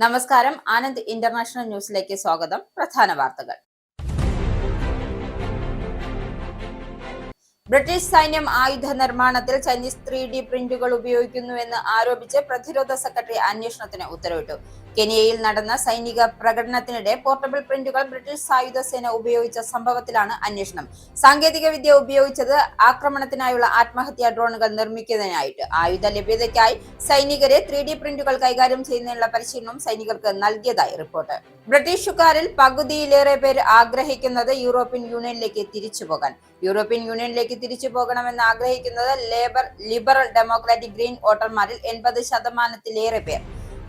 നമസ്കാരം. ആനന്ദ് ഇന്റർനാഷണൽ ന്യൂസിലേക്ക് സ്വാഗതം. പ്രധാന വാർത്തകൾ. ബ്രിട്ടീഷ് സൈന്യം ആയുധ നിർമ്മാണത്തിൽ ചൈനീസ് 3D പ്രിന്റുകൾ ഉപയോഗിക്കുന്നുവെന്ന് ആരോപിച്ച് പ്രതിരോധ സെക്രട്ടറി അന്വേഷണത്തിന് ഉത്തരവിട്ടു. കെനിയയിൽ നടന്ന സൈനിക പ്രകടനത്തിനിടെ പോർട്ടബിൾ പ്രിന്റുകൾ ബ്രിട്ടീഷ് സായുധ സേന ഉപയോഗിച്ച സംഭവത്തിലാണ് അന്വേഷണം. സാങ്കേതിക വിദ്യ ഉപയോഗിച്ചത് ആക്രമണത്തിനായുള്ള ആത്മഹത്യാ ഡ്രോണുകൾ നിർമ്മിക്കുന്നതിനായിട്ട്. ആയുധ ലഭ്യതയ്ക്കായി സൈനികരെ 3D പ്രിന്റുകൾ കൈകാര്യം ചെയ്യുന്നതിനുള്ള പരിശീലനം സൈനികർക്ക് നൽകിയതായി റിപ്പോർട്ട്. ബ്രിട്ടീഷുകാരിൽ പകുതിയിലേറെ പേർ ആഗ്രഹിക്കുന്നത് യൂറോപ്യൻ യൂണിയനിലേക്ക് തിരിച്ചുപോകാൻ. യൂറോപ്യൻ യൂണിയനിലേക്ക് തിരിച്ചു പോകണമെന്ന് ആഗ്രഹിക്കുന്നത് ലിബറൽ ഡെമോക്രാറ്റിക് ഗ്രീൻ വോട്ടർമാരിൽ 80% പേർ.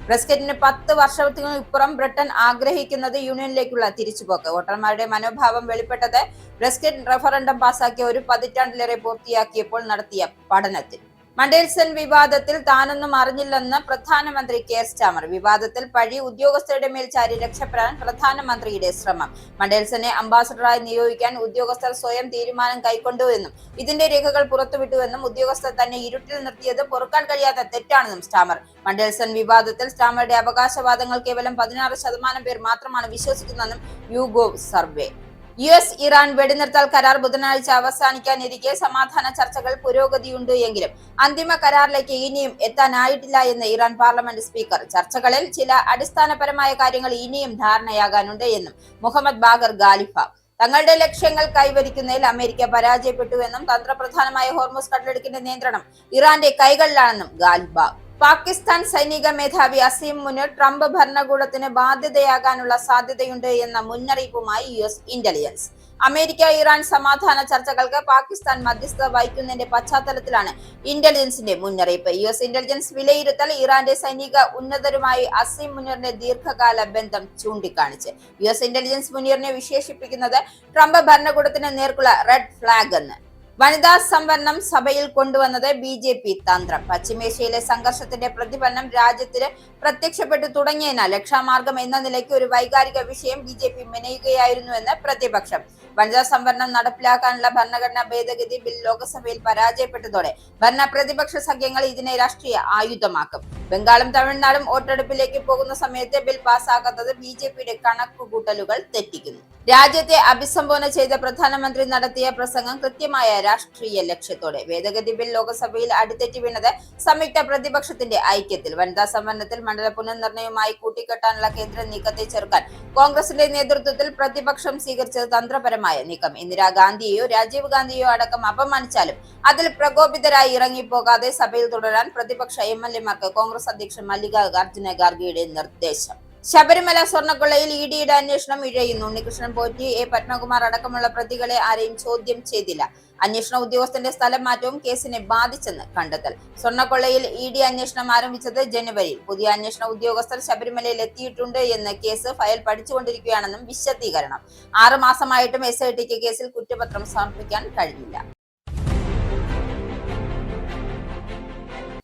ബ്രെക്സിറ്റിന് 10 വർഷത്തിനിപ്പുറം ബ്രിട്ടൻ ആഗ്രഹിക്കുന്നത് യൂണിയനിലേക്കുള്ള തിരിച്ചുപോക്ക്. വോട്ടർമാരുടെ മനോഭാവം വെളിപ്പെട്ടത് ബ്രെക്സിറ്റ് റഫറൻഡം പാസാക്കിയ ഒരു പതിറ്റാണ്ടിലേറെ പൂർത്തിയാക്കിയപ്പോൾ നടത്തിയ പഠനത്തിൽ. മണ്ടേൽസൺ വിവാദത്തിൽ താനൊന്നും അറിഞ്ഞില്ലെന്ന് പ്രധാനമന്ത്രി കെയർ സ്റ്റാമർ. വിവാദത്തിൽ പഴി ഉദ്യോഗസ്ഥരുടെ മേൽ ചാരി രക്ഷപ്പെടാൻ പ്രധാനമന്ത്രിയുടെ ശ്രമം. മണ്ടേൽസനെ അംബാസഡറായി നിയോഗിക്കാൻ ഉദ്യോഗസ്ഥർ സ്വയം തീരുമാനം കൈക്കൊണ്ടുവെന്നും ഇതിന്റെ രേഖകൾ പുറത്തുവിട്ടുവെന്നും ഉദ്യോഗസ്ഥർ തന്നെ ഇരുട്ടിൽ നിർത്തിയത് പൊറുക്കാൻ കഴിയാത്ത തെറ്റാണെന്നും സ്റ്റാമർ. മണ്ടേൽസൺ വിവാദത്തിൽ സ്റ്റാമറുടെ അവകാശവാദങ്ങൾ കേവലം 16% പേർ മാത്രമാണ് വിശ്വസിക്കുന്നതെന്നും യുഗോവ് സർവേ. US-ഇറാൻ വെടിനിർത്തൽ കരാർ ബുധനാഴ്ച അവസാനിക്കാനിരിക്കെ സമാധാന ചർച്ചകൾ പുരോഗതിയുണ്ട് എങ്കിലും അന്തിമ കരാറിലേക്ക് ഇനിയും എത്താനായിട്ടില്ല എന്ന് ഇറാൻ പാർലമെന്റ് സ്പീക്കർ. ചർച്ചകളിൽ ചില അടിസ്ഥാനപരമായ കാര്യങ്ങൾ ഇനിയും ധാരണയാകാനുണ്ട് എന്നും മുഹമ്മദ് ബാഗർ ഗാലിഫ. തങ്ങളുടെ ലക്ഷ്യങ്ങൾ കൈവരിക്കുന്നതിൽ അമേരിക്ക പരാജയപ്പെട്ടുവെന്നും തന്ത്രപ്രധാനമായ ഹോർമുസ് കടലിടുക്കിന്റെ നിയന്ത്രണം ഇറാന്റെ കൈകളിലാണെന്നും ഗാലിബ. പാകിസ്ഥാൻ സൈനിക മേധാവി അസീം മുനീർ ട്രംപ് ഭരണകൂടത്തിന് ബാധ്യതയാകാനുള്ള സാധ്യതയുണ്ട് എന്ന മുന്നറിയിപ്പുമായി US ഇന്റലിജൻസ്. അമേരിക്ക-ഇറാൻ സമാധാന ചർച്ചകൾക്ക് പാകിസ്ഥാൻ മധ്യസ്ഥത വഹിക്കുന്നതിന്റെ പശ്ചാത്തലത്തിലാണ് ഇന്റലിജൻസിന്റെ മുന്നറിയിപ്പ്. US ഇന്റലിജൻസ് വിലയിരുത്തൽ ഇറാന്റെ സൈനിക ഉന്നതരുമായി അസീം മുനീറിന്റെ ദീർഘകാല ബന്ധം ചൂണ്ടിക്കാണിച്ച്. US ഇന്റലിജൻസ് മുനീറിനെ വിശേഷിപ്പിക്കുന്നത് ട്രംപ് ഭരണകൂടത്തിന് നേർക്കുള്ള റെഡ് ഫ്ലാഗ് എന്ന്. വനിതാ സംവരണം സഭയിൽ കൊണ്ടുവന്നത് BJP തന്ത്രം. പശ്ചിമേഷ്യയിലെ സംഘർഷത്തിന്റെ പ്രതിഫലനം രാജ്യത്തിന് പ്രത്യക്ഷപ്പെട്ടു തുടങ്ങിയതിനാൽ രക്ഷാമാർഗം എന്ന നിലയ്ക്ക് ഒരു വൈകാരിക വിഷയം BJP മെനയുകയായിരുന്നുവെന്ന് പ്രതിപക്ഷം. വനിതാ സംവരണം നടപ്പിലാക്കാനുള്ള ഭരണഘടനാ ഭേദഗതി ബിൽ ലോക്സഭയിൽ പരാജയപ്പെട്ടതോടെ ഭരണ പ്രതിപക്ഷ സഖ്യങ്ങൾ ഇതിനെ രാഷ്ട്രീയ ആയുധമാക്കും. ബംഗാളും തമിഴ്നാടും വോട്ടെടുപ്പിലേക്ക് പോകുന്ന സമയത്ത് ബിൽ പാസ്സാക്കാത്തത് BJPയുടെ കണക്കുകൂട്ടലുകൾ തെറ്റിക്കുന്നു. രാജ്യത്തെ അഭിസംബോധന ചെയ്ത പ്രധാനമന്ത്രി നടത്തിയ പ്രസംഗം കൃത്യമായ രാഷ്ട്രീയ ലക്ഷ്യത്തോടെ. ഭേദഗതി ബിൽ ലോക്സഭയിൽ അടിതെറ്റി വീണത് സംയുക്ത പ്രതിപക്ഷത്തിന്റെ ഐക്യത്തിൽ. വനിതാ സംവരണത്തിൽ മണ്ഡല പുനർനിർണയവുമായി കൂട്ടിക്കെട്ടാനുള്ള കേന്ദ്ര നീക്കത്തെ ചെറുക്കാൻ കോൺഗ്രസിന്റെ നേതൃത്വത്തിൽ പ്രതിപക്ഷം സ്വീകരിച്ചത് തന്ത്രപരമായ നീക്കം. ഇന്ദിരാഗാന്ധിയെയോ രാജീവ് ഗാന്ധിയോ അടക്കം അപമാനിച്ചാലും അതിൽ പ്രകോപിതരായി ഇറങ്ങിപ്പോകാതെ സഭയിൽ തുടരാൻ പ്രതിപക്ഷ MLA-മാർക്ക് കോൺഗ്രസ് അധ്യക്ഷൻ മല്ലികാർജുന ഖാർഗെയുടെ നിർദ്ദേശം. ശബരിമല സ്വർണ്ണക്കൊള്ളയിൽ EDയുടെ അന്വേഷണം ഇഴയുന്നു. ഉണ്ണികൃഷ്ണൻ പോറ്റി, A പത്മകുമാർ അടക്കമുള്ള പ്രതികളെ ആരെയും ചോദ്യം ചെയ്തില്ല. അന്വേഷണ ഉദ്യോഗസ്ഥന്റെ സ്ഥലം മാറ്റവും കേസിനെ ബാധിച്ചെന്ന് കണ്ടെത്തൽ. സ്വർണ്ണക്കൊള്ളയിൽ ED അന്വേഷണം ആരംഭിച്ചത് ജനുവരിയിൽ. പുതിയ അന്വേഷണ ഉദ്യോഗസ്ഥർ ശബരിമലയിൽ എത്തിയിട്ടുണ്ട് എന്ന് കേസ് ഫയൽ പഠിച്ചുകൊണ്ടിരിക്കുകയാണെന്നും വിശദീകരണം. 6 മാസമായിട്ടും SITക്ക് കേസിൽ കുറ്റപത്രം സമർപ്പിക്കാൻ കഴിഞ്ഞില്ല.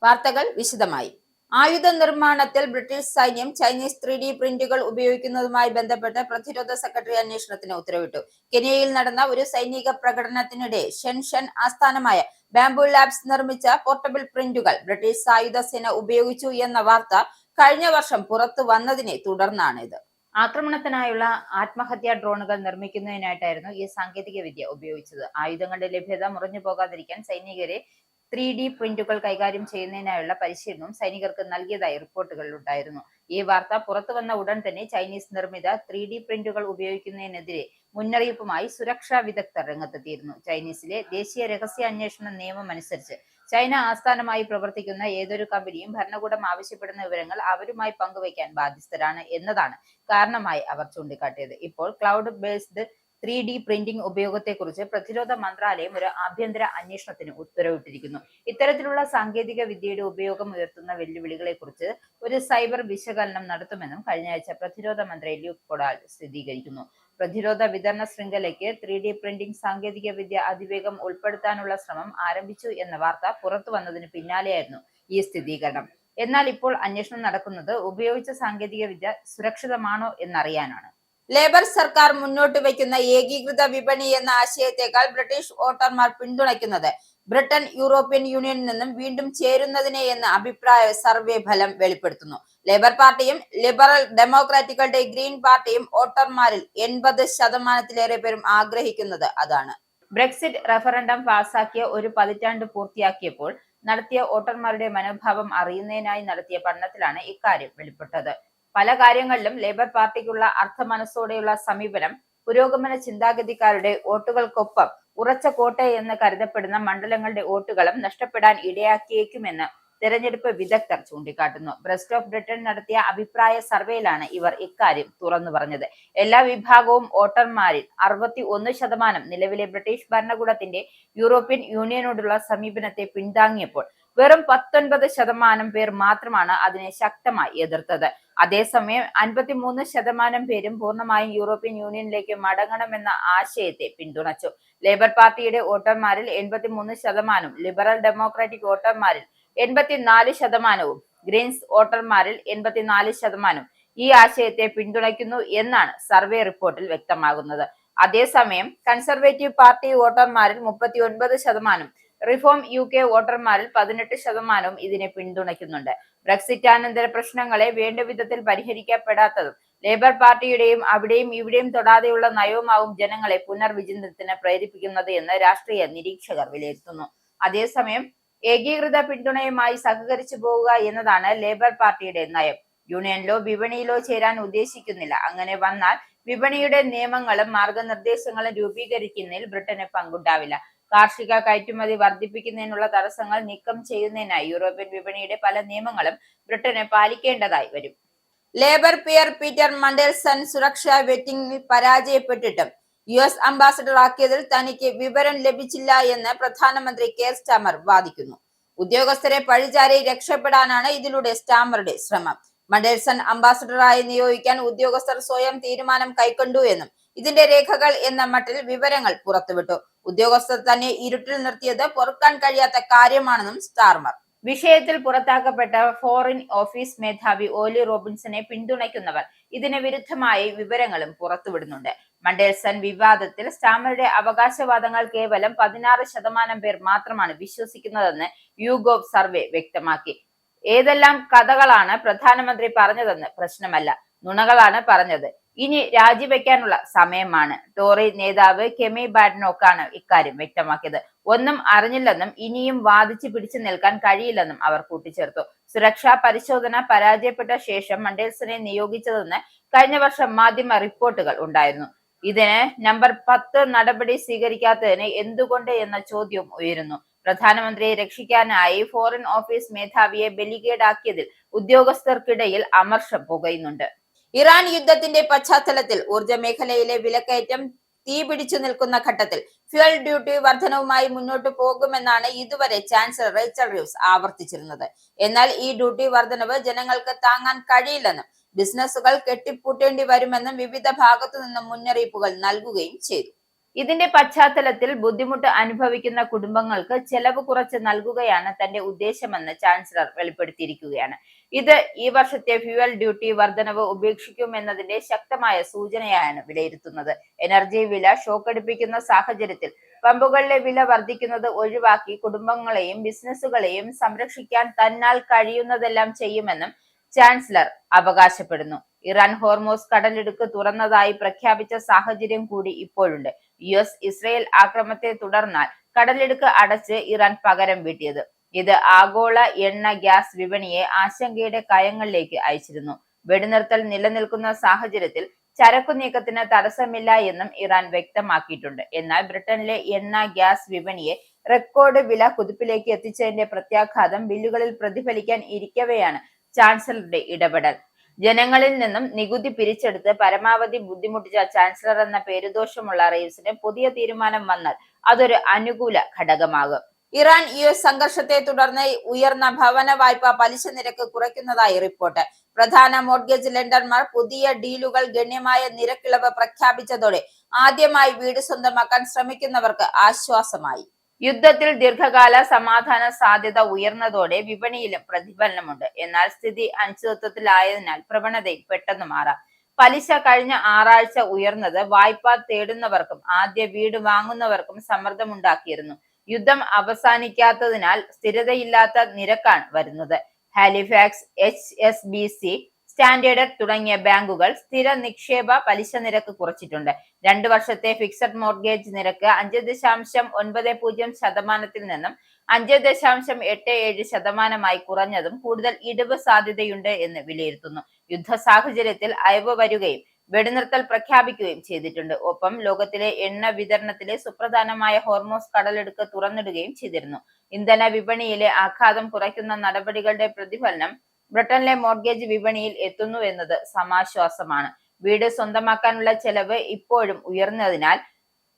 വാർത്തകൾ വിശദമായി. ആയുധ നിർമ്മാണത്തിൽ ബ്രിട്ടീഷ് സൈന്യം ചൈനീസ് 3D പ്രിന്റുകൾ ഉപയോഗിക്കുന്നതുമായി ബന്ധപ്പെട്ട് പ്രതിരോധ സെക്രട്ടറി അന്വേഷണത്തിന് ഉത്തരവിട്ടു. കെനിയയിൽ നടന്ന ഒരു സൈനിക പ്രകടനത്തിനിടെ ഷെൻഷൻ ആസ്ഥാനമായ ബാംബു ലാബ്സ് നിർമ്മിച്ച പോർട്ടബിൾ പ്രിന്റുകൾ ബ്രിട്ടീഷ് സായുധ സേന ഉപയോഗിച്ചു എന്ന വാർത്ത കഴിഞ്ഞ വർഷം പുറത്തു വന്നതിനെ തുടർന്നാണിത്. ആക്രമണത്തിനായുള്ള ആത്മഹത്യാ ഡ്രോണുകൾ നിർമ്മിക്കുന്നതിനായിട്ടായിരുന്നു ഈ സാങ്കേതിക വിദ്യ ഉപയോഗിച്ചത്. ആയുധങ്ങളുടെ ലഭ്യത മുറിഞ്ഞു പോകാതിരിക്കാൻ സൈനികരെ 3D പ്രിന്റുകൾ കൈകാര്യം ചെയ്യുന്നതിനായുള്ള പരിശീലനവും സൈനികർക്ക് നൽകിയതായി റിപ്പോർട്ടുകളുണ്ടായിരുന്നു. ഈ വാർത്ത പുറത്തുവന്ന ഉടൻ തന്നെ ചൈനീസ് നിർമ്മിത 3D പ്രിന്റുകൾ ഉപയോഗിക്കുന്നതിനെതിരെ മുന്നറിയിപ്പുമായി സുരക്ഷാ വിദഗ്ധർ രംഗത്തെത്തിയിരുന്നു. ചൈനീസിലെ ദേശീയ രഹസ്യ അന്വേഷണ നിയമം അനുസരിച്ച് ചൈന ആസ്ഥാനമായി പ്രവർത്തിക്കുന്ന ഏതൊരു കമ്പനിയും ഭരണകൂടം ആവശ്യപ്പെടുന്ന വിവരങ്ങൾ അവരുമായി പങ്കുവയ്ക്കാൻ ബാധ്യസ്ഥരാണ് എന്നതാണ് കാരണമായി അവർ ചൂണ്ടിക്കാട്ടിയത്. ഇപ്പോൾ ക്ലൗഡ് ബേസ്ഡ് 3D പ്രിന്റിംഗ് ഉപയോഗത്തെക്കുറിച്ച് പ്രതിരോധ മന്ത്രാലയം ഒരു ആഭ്യന്തര അന്വേഷണത്തിന് ഉത്തരവിട്ടിരിക്കുന്നു. ഇത്തരത്തിലുള്ള സാങ്കേതിക വിദ്യയുടെ ഉപയോഗം ഉയർത്തുന്ന വെല്ലുവിളികളെക്കുറിച്ച് ഒരു സൈബർ വിശകലനം നടത്തുമെന്നും കഴിഞ്ഞയാഴ്ച പ്രതിരോധ മന്ത്രി ല്യൂക് പൊഡാൽ സ്ഥിരീകരിക്കുന്നു. പ്രതിരോധ വിതരണ ശൃംഖലയ്ക്ക് 3D പ്രിന്റിംഗ് സാങ്കേതിക വിദ്യ അതിവേഗം ഉൾപ്പെടുത്താനുള്ള ശ്രമം ആരംഭിച്ചു എന്ന വാർത്ത പുറത്തു വന്നതിന് പിന്നാലെയായിരുന്നു ഈ സ്ഥിരീകരണം. എന്നാൽ ഇപ്പോൾ അന്വേഷണം നടക്കുന്നത് ഉപയോഗിച്ച സാങ്കേതിക വിദ്യ സുരക്ഷിതമാണോ എന്നറിയാനാണ്. ലേബർ സർക്കാർ മുന്നോട്ട് വയ്ക്കുന്ന ഏകീകൃത വിപണി എന്ന ആശയത്തെക്കാൾ ബ്രിട്ടീഷ് വോട്ടർമാർ പിന്തുണയ്ക്കുന്നത് ബ്രിട്ടൻ യൂറോപ്യൻ യൂണിയനിൽ നിന്നും വീണ്ടും ചേരുന്നതിനെ എന്ന് അഭിപ്രായ സർവേ ഫലം വെളിപ്പെടുത്തുന്നു. ലേബർ പാർട്ടിയും ലിബറൽ ഡെമോക്രാറ്റുകളുടെ ഗ്രീൻ പാർട്ടിയും വോട്ടർമാരിൽ 80% പേരും ആഗ്രഹിക്കുന്നത് അതാണ്. ബ്രെക്സിറ്റ് റഫറൻഡം പാസാക്കിയ ഒരു പതിറ്റാണ്ട് പൂർത്തിയാക്കിയപ്പോൾ നടത്തിയ വോട്ടർമാരുടെ മനോഭാവം അറിയുന്നതിനായി നടത്തിയ പഠനത്തിലാണ് ഇക്കാര്യം വെളിപ്പെട്ടത്. പല കാര്യങ്ങളിലും ലേബർ പാർട്ടിക്കുള്ള അർത്ഥമനസ്സോടെയുള്ള സമീപനം പുരോഗമന ചിന്താഗതിക്കാരുടെ വോട്ടുകൾക്കൊപ്പം ഉറച്ച കോട്ടയെന്ന് കരുതപ്പെടുന്ന മണ്ഡലങ്ങളുടെ വോട്ടുകളും നഷ്ടപ്പെടാൻ ഇടയാക്കിയേക്കുമെന്ന് തെരഞ്ഞെടുപ്പ് വിദഗ്ധർ ചൂണ്ടിക്കാട്ടുന്നു. ബ്രസ്റ്റ് ഓഫ് ബ്രിട്ടൻ നടത്തിയ അഭിപ്രായ സർവേയിലാണ് ഇവർ ഇക്കാര്യം തുറന്നു പറഞ്ഞത്. എല്ലാ വിഭാഗവും വോട്ടർമാരിൽ 61% നിലവിലെ ബ്രിട്ടീഷ് ഭരണകൂടത്തിന്റെ യൂറോപ്യൻ യൂണിയനോടുള്ള സമീപനത്തെ പിന്താങ്ങിയപ്പോൾ വെറും 19% പേർ മാത്രമാണ് അതിനെ ശക്തമായി എതിർത്തത്. അതേസമയം 53% പേരും പൂർണ്ണമായും യൂറോപ്യൻ യൂണിയനിലേക്ക് മടങ്ങണമെന്ന ആശയത്തെ പിന്തുണച്ചു. ലേബർ പാർട്ടിയുടെ വോട്ടർമാരിൽ 83%, ലിബറൽ ഡെമോക്രാറ്റിക് വോട്ടർമാരിൽ 84%, ഗ്രീൻസ് വോട്ടർമാരിൽ 84% ഈ ആശയത്തെ പിന്തുണയ്ക്കുന്നു എന്നാണ് സർവേ റിപ്പോർട്ടിൽ വ്യക്തമാകുന്നത്. അതേസമയം കൺസർവേറ്റീവ് പാർട്ടി വോട്ടർമാരിൽ 39%, റിഫോം UK വോട്ടർമാരിൽ 18% ഇതിനെ പിന്തുണയ്ക്കുന്നുണ്ട്. ബ്രെക്സിറ്റാനന്തര പ്രശ്നങ്ങളെ വേണ്ട വിധത്തിൽ പരിഹരിക്കപ്പെടാത്തതും ലേബർ പാർട്ടിയുടെയും അവിടെയും ഇവിടെയും തൊടാതെയുള്ള നയവുമാവും ജനങ്ങളെ പുനർവിചിന്തനത്തിന് പ്രേരിപ്പിക്കുന്നത് എന്ന് രാഷ്ട്രീയ നിരീക്ഷകർ വിലയിരുത്തുന്നു. അതേസമയം ഏകീകൃത പിന്തുണയുമായി സഹകരിച്ചു പോവുക എന്നതാണ് ലേബർ പാർട്ടിയുടെ നയം. യൂണിയനിലോ വിപണിയിലോ ചേരാൻ ഉദ്ദേശിക്കുന്നില്ല. അങ്ങനെ വന്നാൽ വിപണിയുടെ നിയമങ്ങളും മാർഗനിർദ്ദേശങ്ങളും രൂപീകരിക്കുന്നതിൽ ബ്രിട്ടന് പങ്കുണ്ടാവില്ല. കാർഷിക കയറ്റുമതി വർദ്ധിപ്പിക്കുന്നതിനുള്ള തടസ്സങ്ങൾ നീക്കം ചെയ്യുന്നതിനായി യൂറോപ്യൻ വിപണിയുടെ പല നിയമങ്ങളും ബ്രിട്ടന് പാലിക്കേണ്ടതായി വരും. ലേബർ പിയർ പീറ്റർ മണ്ടേൽസൺ സുരക്ഷാ വെറ്റിംഗിൽ പരാജയപ്പെട്ടിട്ടും US അംബാസഡർ ആക്കിയതിൽ തനിക്ക് വിവരം ലഭിച്ചില്ല എന്ന് പ്രധാനമന്ത്രി കെയർ സ്റ്റാമർ വാദിക്കുന്നു. ഉദ്യോഗസ്ഥരെ പഴിചാരി രക്ഷപ്പെടാനാണ് ഇതിലൂടെ സ്റ്റാമറുടെ ശ്രമം. മണ്ടേൽസൺ അംബാസഡറായി നിയോഗിക്കാൻ ഉദ്യോഗസ്ഥർ സ്വയം തീരുമാനം കൈക്കൊണ്ടു എന്നും ഇതിന്റെ രേഖകൾ എന്ന മട്ടിൽ വിവരങ്ങൾ പുറത്തുവിട്ടു. ഉദ്യോഗസ്ഥർ തന്നെ ഇരുട്ടിൽ നിർത്തിയത് പൊറുക്കാൻ കഴിയാത്ത കാര്യമാണെന്നും സ്റ്റാർമർ. വിഷയത്തിൽ പുറത്താക്കപ്പെട്ട ഫോറിൻ ഓഫീസ് മേധാവി ഓലി റോബിൻസനെ പിന്തുണയ്ക്കുന്നവർ ഇതിന് വിരുദ്ധമായി വിവരങ്ങളും പുറത്തുവിടുന്നുണ്ട്. മണ്ടേൽസൺ വിവാദത്തിൽ സ്റ്റാമറുടെ അവകാശവാദങ്ങൾ കേവലം 16% പേർ മാത്രമാണ് വിശ്വസിക്കുന്നതെന്ന് യുഗോവ് സർവേ വ്യക്തമാക്കി. ഏതെല്ലാം കഥകളാണ് പ്രധാനമന്ത്രി പറഞ്ഞതെന്ന് പ്രശ്നമല്ല, നുണകളാണ് പറഞ്ഞത്. ഇനി രാജിവെക്കാനുള്ള സമയമാണ്. ടോറി നേതാവ് കെമി ബാഡ്നോക്കാണ് ഇക്കാര്യം വ്യക്തമാക്കിയത്. ഒന്നും അറിഞ്ഞില്ലെന്നും ഇനിയും വാദിച്ചു പിടിച്ചു നിൽക്കാൻ കഴിയില്ലെന്നും അവർ കൂട്ടിച്ചേർത്തു. സുരക്ഷാ പരിശോധന പരാജയപ്പെട്ട ശേഷം മണ്ടേൽസനെ നിയോഗിച്ചതെന്ന് കഴിഞ്ഞ വർഷം മാധ്യമ റിപ്പോർട്ടുകൾ ഉണ്ടായിരുന്നു. ഇതിന് നമ്പർ 10 നടപടി സ്വീകരിക്കാത്തതിന് എന്തുകൊണ്ട് എന്ന ചോദ്യവും ഉയരുന്നു. പ്രധാനമന്ത്രിയെ രക്ഷിക്കാനായി ഫോറിൻ ഓഫീസ് മേധാവിയെ ബലികേടാക്കിയതിൽ ഉദ്യോഗസ്ഥർക്കിടയിൽ അമർഷം പുകയുന്നുണ്ട്. ഇറാൻ യുദ്ധത്തിന്റെ പശ്ചാത്തലത്തിൽ ഊർജ്ജ മേഖലയിലെ വിലക്കയറ്റം തീപിടിച്ചു നിൽക്കുന്ന ഘട്ടത്തിൽ ഫ്യുവൽ ഡ്യൂട്ടി വർധനവുമായി മുന്നോട്ട് പോകുമെന്നാണ് ഇതുവരെ ചാൻസലർ റേച്ചൽ റീവ്സ് ആവർത്തിച്ചിരുന്നത്. എന്നാൽ ഈ ഡ്യൂട്ടി വർധനവ് ജനങ്ങൾക്ക് താങ്ങാൻ കഴിയില്ലെന്നും ബിസിനസ്സുകൾ കെട്ടിപ്പൂട്ടേണ്ടി വരുമെന്നും വിവിധ ഭാഗത്തു നിന്നും മുന്നറിയിപ്പുകൾ നൽകുകയും ചെയ്തു. ഇതിന്റെ പശ്ചാത്തലത്തിൽ ബുദ്ധിമുട്ട് അനുഭവിക്കുന്ന കുടുംബങ്ങൾക്ക് ചെലവ് കുറച്ച് നൽകുകയാണ് തന്റെ ഉദ്ദേശമെന്ന് ചാൻസലർ വെളിപ്പെടുത്തിയിരിക്കുകയാണ്. ഇത് ഈ വർഷത്തെ ഫ്യുവൽ ഡ്യൂട്ടി വർധനവ് ഉപേക്ഷിക്കുമെന്നതിന്റെ ശക്തമായ സൂചനയാണ് വിലയിരുത്തുന്നത്. എനർജി വില ഷോക്കടിപ്പിക്കുന്ന സാഹചര്യത്തിൽ പമ്പുകളിലെ വില വർദ്ധിക്കുന്നത് ഒഴിവാക്കി കുടുംബങ്ങളെയും ബിസിനസ്സുകളെയും സംരക്ഷിക്കാൻ തന്നാൽ കഴിയുന്നതെല്ലാം ചെയ്യുമെന്നും ചാൻസലർ അവകാശപ്പെടുന്നു. ഇറാൻ ഹോർമോസ് കടലിടുക്ക് തുറന്നതായി പ്രഖ്യാപിച്ച സാഹചര്യം കൂടി ഇപ്പോഴുണ്ട്. US ഇസ്രയേൽ ആക്രമണത്തെ തുടർന്നാൽ കടലിടുക്ക് അടച്ച് ഇറാൻ പകരം വീട്ടിയത്. ഇത് ആഗോള എണ്ണ ഗ്യാസ് വിപണിയെ ആശങ്കയുടെ കയങ്ങളിലേക്ക് അയച്ചിരുന്നു. വെടിനിർത്തൽ നിലനിൽക്കുന്ന സാഹചര്യത്തിൽ ചരക്കു നീക്കത്തിന് തടസ്സമില്ല എന്നും ഇറാൻ വ്യക്തമാക്കിയിട്ടുണ്ട്. എന്നാൽ ബ്രിട്ടനിലെ എണ്ണ ഗ്യാസ് വിപണിയെ റെക്കോർഡ് വില കുതിപ്പിലേക്ക് എത്തിച്ചതിന്റെ പ്രത്യാഘാതം ബില്ലുകളിൽ പ്രതിഫലിക്കാൻ ഇരിക്കവെയാണ് ചാൻസലറുടെ ഇടപെടൽ. ജനങ്ങളിൽ നിന്നും നികുതി പിരിച്ചെടുത്ത് പരമാവധി ബുദ്ധിമുട്ടിച്ച ചാൻസലർ എന്ന പേരുദോഷമുള്ള റീവ്സിന് പുതിയ തീരുമാനം വന്നാൽ അതൊരു അനുകൂല ഘടകമാകും. ഇറാൻ US സംഘർഷത്തെ തുടർന്ന് ഉയർന്ന ഭവന വായ്പ പലിശ നിരക്ക് കുറയ്ക്കുന്നതായി റിപ്പോർട്ട്. പ്രധാന മോർഗേജ് ലെൻഡർമാർ പുതിയ ഡീലുകൾ ഗണ്യമായ നിരക്കിളവ് പ്രഖ്യാപിച്ചതോടെ ആദ്യമായി വീട് സ്വന്തമാക്കാൻ ശ്രമിക്കുന്നവർക്ക് ആശ്വാസമായി. യുദ്ധത്തിൽ ദീർഘകാല സമാധാന സാധ്യത ഉയർന്നതോടെ വിപണിയിലും പ്രതിഫലനമുണ്ട്. എന്നാൽ സ്ഥിതി അനിശ്ചിതത്വത്തിലായതിനാൽ പ്രവണതയും പെട്ടെന്ന് മാറാം. പലിശ കഴിഞ്ഞ ആറാഴ്ച ഉയർന്നത് വായ്പ തേടുന്നവർക്കും ആദ്യ വീട് വാങ്ങുന്നവർക്കും സമ്മർദ്ദമുണ്ടാക്കിയിരുന്നു. യുദ്ധം അവസാനിക്കാത്തതിനാൽ സ്ഥിരതയില്ലാത്ത നിരക്കാണ് വരുന്നത്. ഹാലിഫാക്സ്, HSBC, സ്റ്റാൻഡേർഡ് തുടങ്ങിയ ബാങ്കുകൾ സ്ഥിര നിക്ഷേപ പലിശ നിരക്ക് കുറച്ചിട്ടുണ്ട്. 2 വർഷത്തെ ഫിക്സഡ് മോർഗേജ് നിരക്ക് 5.90% നിന്നും 5.87% കുറഞ്ഞതും കൂടുതൽ ഇടിവ് സാധ്യതയുണ്ട് എന്ന് വിലയിരുത്തുന്നു. യുദ്ധ സാഹചര്യത്തിൽ അയവ് വരികയും വെടിനിർത്തൽ പ്രഖ്യാപിക്കുകയും ചെയ്തിട്ടുണ്ട്. ഒപ്പം ലോകത്തിലെ എണ്ണ വിതരണത്തിലെ സുപ്രധാനമായ ഹോർമോസ് കടലിടുക്ക് തുറന്നിടുകയും ചെയ്തിരുന്നു. ഇന്ധന വിപണിയിലെ ആഘാതം കുറയ്ക്കുന്ന നടപടികളുടെ പ്രതിഫലനം ബ്രിട്ടനിലെ മോർഗേജ് വിപണിയിൽ എത്തുന്നു എന്നത് സമാശ്വാസമാണ്. വീട് സ്വന്തമാക്കാനുള്ള ചെലവ് ഇപ്പോഴും ഉയർന്നതിനാൽ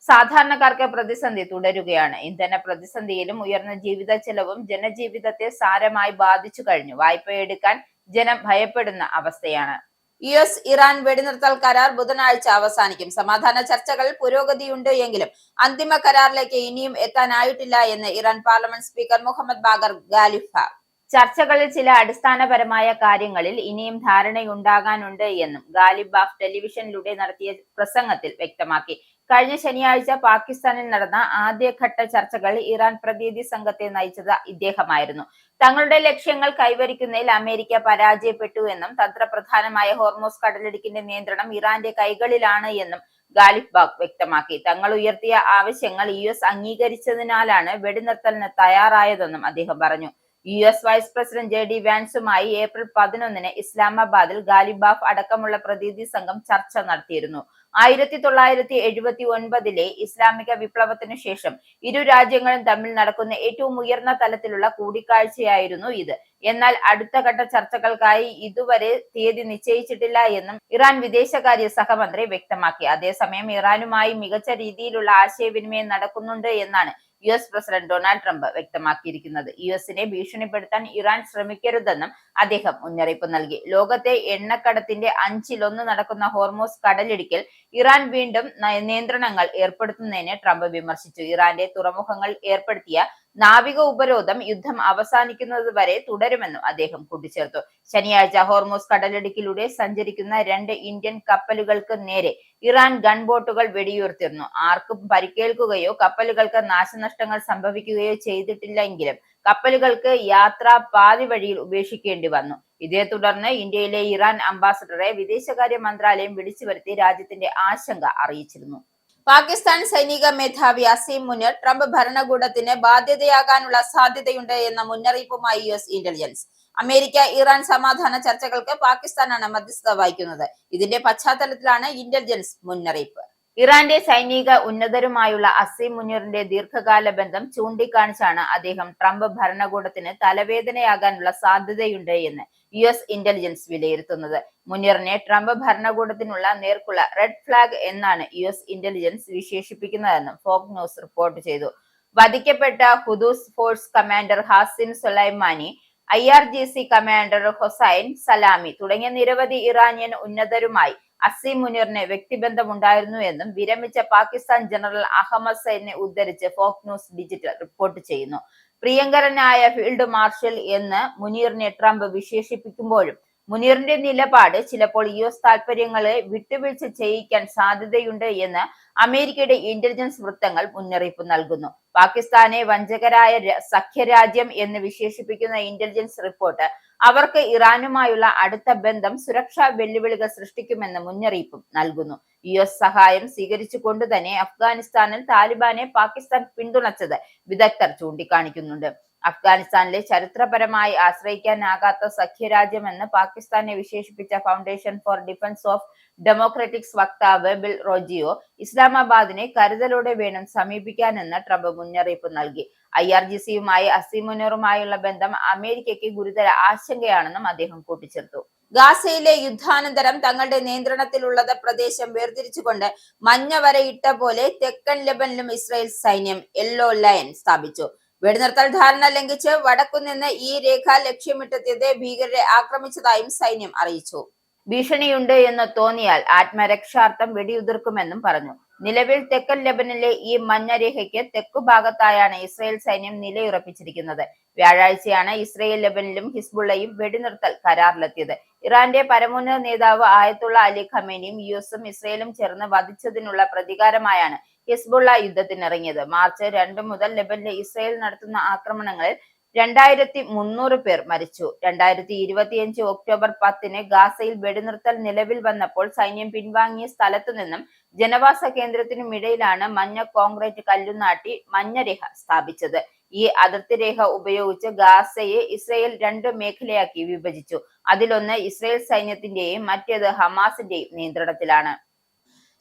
സാധാരണക്കാർക്ക് പ്രതിസന്ധി തുടരുകയാണ്. ഇന്ധന പ്രതിസന്ധിയിലും ഉയർന്ന ജീവിത ചെലവും ജനജീവിതത്തെ സാരമായി ബാധിച്ചു കഴിഞ്ഞു. വായ്പയെടുക്കാൻ ജനം ഭയപ്പെടുന്ന അവസ്ഥയാണ്. US-ഇറാൻ വെടിനിർത്തൽ കരാർ ബുധനാഴ്ച അവസാനിക്കും. സമാധാന ചർച്ചകളിൽ പുരോഗതിയുണ്ട് എങ്കിലും അന്തിമ കരാറിലേക്ക് ഇനിയും എത്താനായിട്ടില്ല എന്ന് Iran parliament speaker Mohammad Bagher Ghalibaf ചർച്ചകളിൽ ചില അടിസ്ഥാനപരമായ കാര്യങ്ങളിൽ ഇനിയും ധാരണയുണ്ടാകാനുണ്ട് എന്നും ഗാലിബാഫ് ടെലിവിഷനിലൂടെ നടത്തിയ പ്രസംഗത്തിൽ വ്യക്തമാക്കി. കഴിഞ്ഞ ശനിയാഴ്ച പാകിസ്ഥാനിൽ നടന്ന ആദ്യഘട്ട ചർച്ചകളിൽ ഇറാൻ പ്രതിനിധി സംഘത്തെ നയിച്ചത് ഇദ്ദേഹമായിരുന്നു. തങ്ങളുടെ ലക്ഷ്യങ്ങൾ കൈവരിക്കുന്നതിൽ അമേരിക്ക പരാജയപ്പെട്ടു എന്നും തന്ത്രപ്രധാനമായ ഹോർമോസ് കടലിടുക്കിന്റെ നിയന്ത്രണം ഇറാന്റെ കൈകളിലാണ് എന്നും ഗാലിബാഫ് വ്യക്തമാക്കി. തങ്ങൾ ഉയർത്തിയ ആവശ്യങ്ങൾ US അംഗീകരിച്ചതിനാലാണ് വെടിനിർത്തലിന് തയ്യാറായതെന്നും അദ്ദേഹം പറഞ്ഞു. US വൈസ് പ്രസിഡന്റ് JD വാൻസുമായി ഏപ്രിൽ 11-ന് ഇസ്ലാമാബാദിൽ ഗാലിബാഫ് അടക്കമുള്ള പ്രതിനിധി സംഘം ചർച്ച നടത്തിയിരുന്നു. 1979-ലെ ഇസ്ലാമിക വിപ്ലവത്തിനു ശേഷം ഇരു രാജ്യങ്ങളും തമ്മിൽ നടക്കുന്ന ഏറ്റവും ഉയർന്ന തലത്തിലുള്ള കൂടിക്കാഴ്ചയായിരുന്നു ഇത്. എന്നാൽ അടുത്ത ഘട്ട ചർച്ചകൾക്കായി ഇതുവരെ തീയതി നിശ്ചയിച്ചിട്ടില്ല എന്നും ഇറാൻ വിദേശകാര്യ സഹമന്ത്രി വ്യക്തമാക്കി. അതേസമയം ഇറാനുമായി മികച്ച രീതിയിലുള്ള ആശയവിനിമയം നടക്കുന്നുണ്ട് എന്നാണ് US പ്രസിഡന്റ് ഡൊണാൾഡ് ട്രംപ് വ്യക്തമാക്കിയിരിക്കുന്നത്. US-നെ ഭീഷണിപ്പെടുത്താൻ ഇറാൻ ശ്രമിക്കരുതെന്നും അദ്ദേഹം മുന്നറിയിപ്പ് നൽകി. ലോകത്തെ എണ്ണക്കടത്തിന്റെ 1/5 നടക്കുന്ന ഹോർമോസ് കടലിടുക്കിൽ ഇറാൻ വീണ്ടും നിയന്ത്രണങ്ങൾ ഏർപ്പെടുത്തുന്നതിനെ ട്രംപ് വിമർശിച്ചു. ഇറാന്റെ തുറമുഖങ്ങൾ ഏർപ്പെടുത്തിയ നാവിക ഉപരോധം യുദ്ധം അവസാനിക്കുന്നത് വരെ തുടരുമെന്നും അദ്ദേഹം കൂട്ടിച്ചേർത്തു. ശനിയാഴ്ച ഹോർമോസ് കടലിടുക്കിലൂടെ സഞ്ചരിക്കുന്ന 2 ഇന്ത്യൻ കപ്പലുകൾക്ക് നേരെ ഇറാൻ ഗൺബോട്ടുകൾ വെടിയുതിർത്തിരുന്നു. ആർക്കും പരിക്കേൽക്കുകയോ കപ്പലുകൾക്ക് നാശനഷ്ടങ്ങൾ സംഭവിക്കുകയോ ചെയ്തിട്ടില്ലെങ്കിലും കപ്പലുകൾക്ക് യാത്ര പാതി വഴിയിൽ ഉപേക്ഷിക്കേണ്ടി വന്നു. ഇതേ തുടർന്ന് ഇന്ത്യയിലെ ഇറാൻ അംബാസഡറെ വിദേശകാര്യ മന്ത്രാലയം വിളിച്ചു വരുത്തി രാജ്യത്തിന്റെ ആശങ്ക അറിയിച്ചിരുന്നു. പാകിസ്ഥാൻ സൈനിക മേധാവി അസീം മുനീർ ട്രംപ് ഭരണകൂടത്തിന് ബാധ്യതയാകാനുള്ള സാധ്യതയുണ്ട് എന്ന മുന്നറിയിപ്പുമായി US ഇന്റലിജൻസ്. അമേരിക്ക ഇറാൻ സമാധാന ചർച്ചകൾക്ക് പാകിസ്ഥാനാണ് മധ്യസ്ഥത വഹിക്കുന്നത്. ഇതിന്റെ പശ്ചാത്തലത്തിലാണ് ഇന്റലിജൻസ് മുന്നറിയിപ്പ്. ഇറാന്റെ സൈനിക ഉന്നതരുമായുള്ള അസീം മുനീറിന്റെ ദീർഘകാല ബന്ധം ചൂണ്ടിക്കാണിച്ചാണ് അദ്ദേഹം ട്രംപ് ഭരണകൂടത്തിന് തലവേദനയാകാനുള്ള സാധ്യതയുണ്ട് എന്ന് US ഇന്റലിജൻസ് വിലയിരുത്തുന്നത്. മുനീറിനെ ട്രംപ് ഭരണകൂടത്തിനുള്ള നേർക്കുള്ള റെഡ് ഫ്ലാഗ് എന്നാണ് US ഇന്റലിജൻസ് വിശേഷിപ്പിക്കുന്നതെന്നും ഫോക്സ് ന്യൂസ് റിപ്പോർട്ട് ചെയ്തു. വധിക്കപ്പെട്ട Quds force commander Hasim Soleimani, IRGC commander Hossein Salami തുടങ്ങിയ നിരവധി ഇറാനിയൻ ഉന്നതരുമായി അസീം മുനീറിന് വ്യക്തിബന്ധമുണ്ടായിരുന്നു എന്നും വിരമിച്ച പാകിസ്ഥാൻ ജനറൽ അഹമ്മദ് സൈദിനെ ഉദ്ധരിച്ച് ഫോക്സ് ന്യൂസ് ഡിജിറ്റൽ റിപ്പോർട്ട് ചെയ്യുന്നു. പ്രിയങ്കരനായ ഫീൽഡ് മാർഷൽ എന്ന് മുനീറിനെ ട്രംപ് വിശേഷിപ്പിക്കുമ്പോഴും മുനീറിന്റെ നിലപാട് ചിലപ്പോൾ US താൽപര്യങ്ങളെ വിട്ടുവീഴ്ച ചെയ്യിക്കാൻ സാധ്യതയുണ്ട് എന്ന് അമേരിക്കയുടെ ഇന്റലിജൻസ് വൃത്തങ്ങൾ മുന്നറിയിപ്പ് നൽകുന്നു. പാകിസ്ഥാനെ വഞ്ചകരായ സഖ്യരാജ്യം എന്ന് വിശേഷിപ്പിക്കുന്ന ഇന്റലിജൻസ് റിപ്പോർട്ട് അവർക്ക് ഇറാനുമായുള്ള അടുത്ത ബന്ധം സുരക്ഷാ വെല്ലുവിളികൾ സൃഷ്ടിക്കുമെന്ന് മുന്നറിയിപ്പും നൽകുന്നു. US സഹായം സ്വീകരിച്ചുകൊണ്ട് തന്നെ അഫ്ഗാനിസ്ഥാനിൽ താലിബാനെ പാകിസ്ഥാൻ പിന്തുണച്ചത് വിദഗ്ധർ ചൂണ്ടിക്കാണിക്കുന്നുണ്ട്. അഫ്ഗാനിസ്ഥാനിലെ ചരിത്രപരമായി ആശ്രയിക്കാനാകാത്ത സഖ്യരാജ്യമെന്ന് പാകിസ്ഥാനെ വിശേഷിപ്പിച്ച ഫൗണ്ടേഷൻ ഫോർ ഡിഫൻസ് ഓഫ് ഡെമോക്രാറ്റിക്സ് വക്താവ് ബിൽ റോജിയോ ഇസ്ലാമാബാദിനെ കരുതലോടെ വേണം സമീപിക്കാനെന്ന് ട്രംപ് മുന്നറിയിപ്പ് നൽകി. IRGCയുമായി അസീം മുനീറുമായുള്ള ബന്ധം അമേരിക്കയ്ക്ക് ഗുരുതര ആശങ്കയാണെന്നും അദ്ദേഹം കൂട്ടിച്ചേർത്തു. ഗാസയിലെ യുദ്ധാനന്തരം തങ്ങളുടെ നിയന്ത്രണത്തിലുള്ളത് പ്രദേശം വേർതിരിച്ചുകൊണ്ട് മഞ്ഞ വരയിട്ട പോലെ തെക്കൻ ലെബനിലും ഇസ്രായേൽ സൈന്യം യെല്ലോ ലൈൻ സ്ഥാപിച്ചു. വെടിനിർത്തൽ ധാരണ ലംഘിച്ച് വടക്കുനിന്ന് ഈ രേഖ ലക്ഷ്യമിട്ടെത്തിയത് ഭീകരരെ ആക്രമിച്ചതായും സൈന്യം അറിയിച്ചു. ഭീഷണിയുണ്ട് എന്ന് തോന്നിയാൽ ആത്മരക്ഷാർത്ഥം വെടിയുതിർക്കുമെന്നും പറഞ്ഞു. നിലവിൽ തെക്കൻ ലെബനിലെ ഈ മഞ്ഞരേഖയ്ക്ക് തെക്കുഭാഗത്തായാണ് ഇസ്രായേൽ സൈന്യം നിലയുറപ്പിച്ചിരിക്കുന്നത്. വ്യാഴാഴ്ചയാണ് ഇസ്രായേൽ ലെബനിലും ഹിസ്ബുള്ളയും വെടിനിർത്തൽ കരാറിലെത്തിയത്. ഇറാന്റെ പരമോന്നത നേതാവ് ആയത്തുള്ള അലി ഖമേനിയും US-ഉം ഇസ്രായേലും ചേർന്ന് വധിച്ചതിനുള്ള പ്രതികാരമായാണ് ഹിസ്ബുള്ള യുദ്ധത്തിനിറങ്ങിയത്. മാർച്ച് 2 മുതൽ ലെബനിലെ ഇസ്രായേൽ നടത്തുന്ന ആക്രമണങ്ങളിൽ 2300 പേർ മരിച്ചു. 2025 ഒക്ടോബർ 10-ന് ഗാസയിൽ വെടിനിർത്തൽ നിലവിൽ വന്നപ്പോൾ സൈന്യം പിൻവാങ്ങിയ സ്ഥലത്തുനിന്നും ജനവാസ കേന്ദ്രത്തിനുമിടയിലാണ് മഞ്ഞ കോൺക്രീറ്റ് കല്ലുനാട്ടി മഞ്ഞരേഖ സ്ഥാപിച്ചത്. ഈ അതിർത്തി രേഖ ഉപയോഗിച്ച് ഗാസയെ ഇസ്രായേൽ 2 മേഖലയാക്കി വിഭജിച്ചു. അതിലൊന്ന് ഇസ്രായേൽ സൈന്യത്തിന്റെയും മറ്റേത് ഹമാസിന്റെയും നിയന്ത്രണത്തിലാണ്.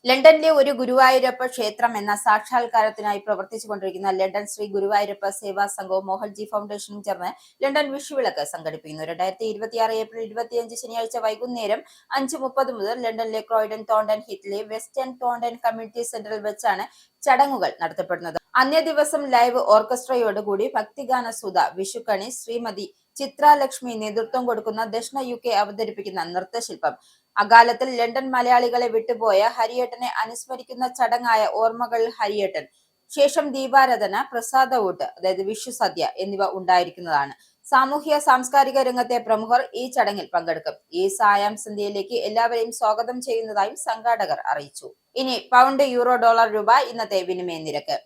ലണ്ടനിലെ ഒരു ഗുരുവായൂരപ്പ ക്ഷേത്രം എന്ന സാക്ഷാത്കാരത്തിനായി പ്രവർത്തിച്ചുകൊണ്ടിരിക്കുന്ന ലണ്ടൻ ശ്രീ ഗുരുവായൂരപ്പ സേവാ സംഘവും മോഹൻജി ഫൗണ്ടേഷനും ചേർന്ന് ലണ്ടൻ വിഷുവിളക്ക് സംഘടിപ്പിക്കുന്നു. 2026 ഏപ്രിൽ 25 ശനിയാഴ്ച വൈകുന്നേരം 5:30 മുതൽ ലണ്ടനിലെ ക്രോയ്ഡൻ തോണ്ടൻ ഹിറ്റിലെ വെസ്റ്റേൺ തോണ്ടൻ കമ്മ്യൂണിറ്റി സെന്ററിൽ വെച്ചാണ് ചടങ്ങുകൾ നടത്തപ്പെടുന്നത്. അന്നേ ദിവസം ലൈവ് ഓർക്കസ്ട്രയോടുകൂടി ഭക്തിഗാന സുധ വിഷുക്കണി ശ്രീമതി ചിത്രാലക്ഷ്മി നേതൃത്വം കൊടുക്കുന്ന ദക്ഷിണ UK അവതരിപ്പിക്കുന്ന നൃത്തശില്പം, അകാലത്തിൽ ലണ്ടൻ മലയാളികളെ വിട്ടുപോയ ഹരിയേട്ടനെ അനുസ്മരിക്കുന്ന ചടങ്ങായ ഓർമ്മകൾ ഹരിയേട്ടൻ, ശേഷം ദീപാരാധന, പ്രസാദവൂട്ട് അതായത് വിഷു സദ്യ എന്നിവ ഉണ്ടായിരിക്കുന്നതാണ്. സാമൂഹ്യ സാംസ്കാരിക രംഗത്തെ പ്രമുഖർ ഈ ചടങ്ങിൽ പങ്കെടുക്കും. ഈ സായം സന്ധ്യയിലേക്ക് എല്ലാവരെയും സ്വാഗതം ചെയ്യുന്നതായും സംഘാടകർ അറിയിച്ചു. ഇനി പൗണ്ട്, യൂറോ, ഡോളർ, രൂപ ഇന്നത്തെ വിനിമയ നിരക്ക്.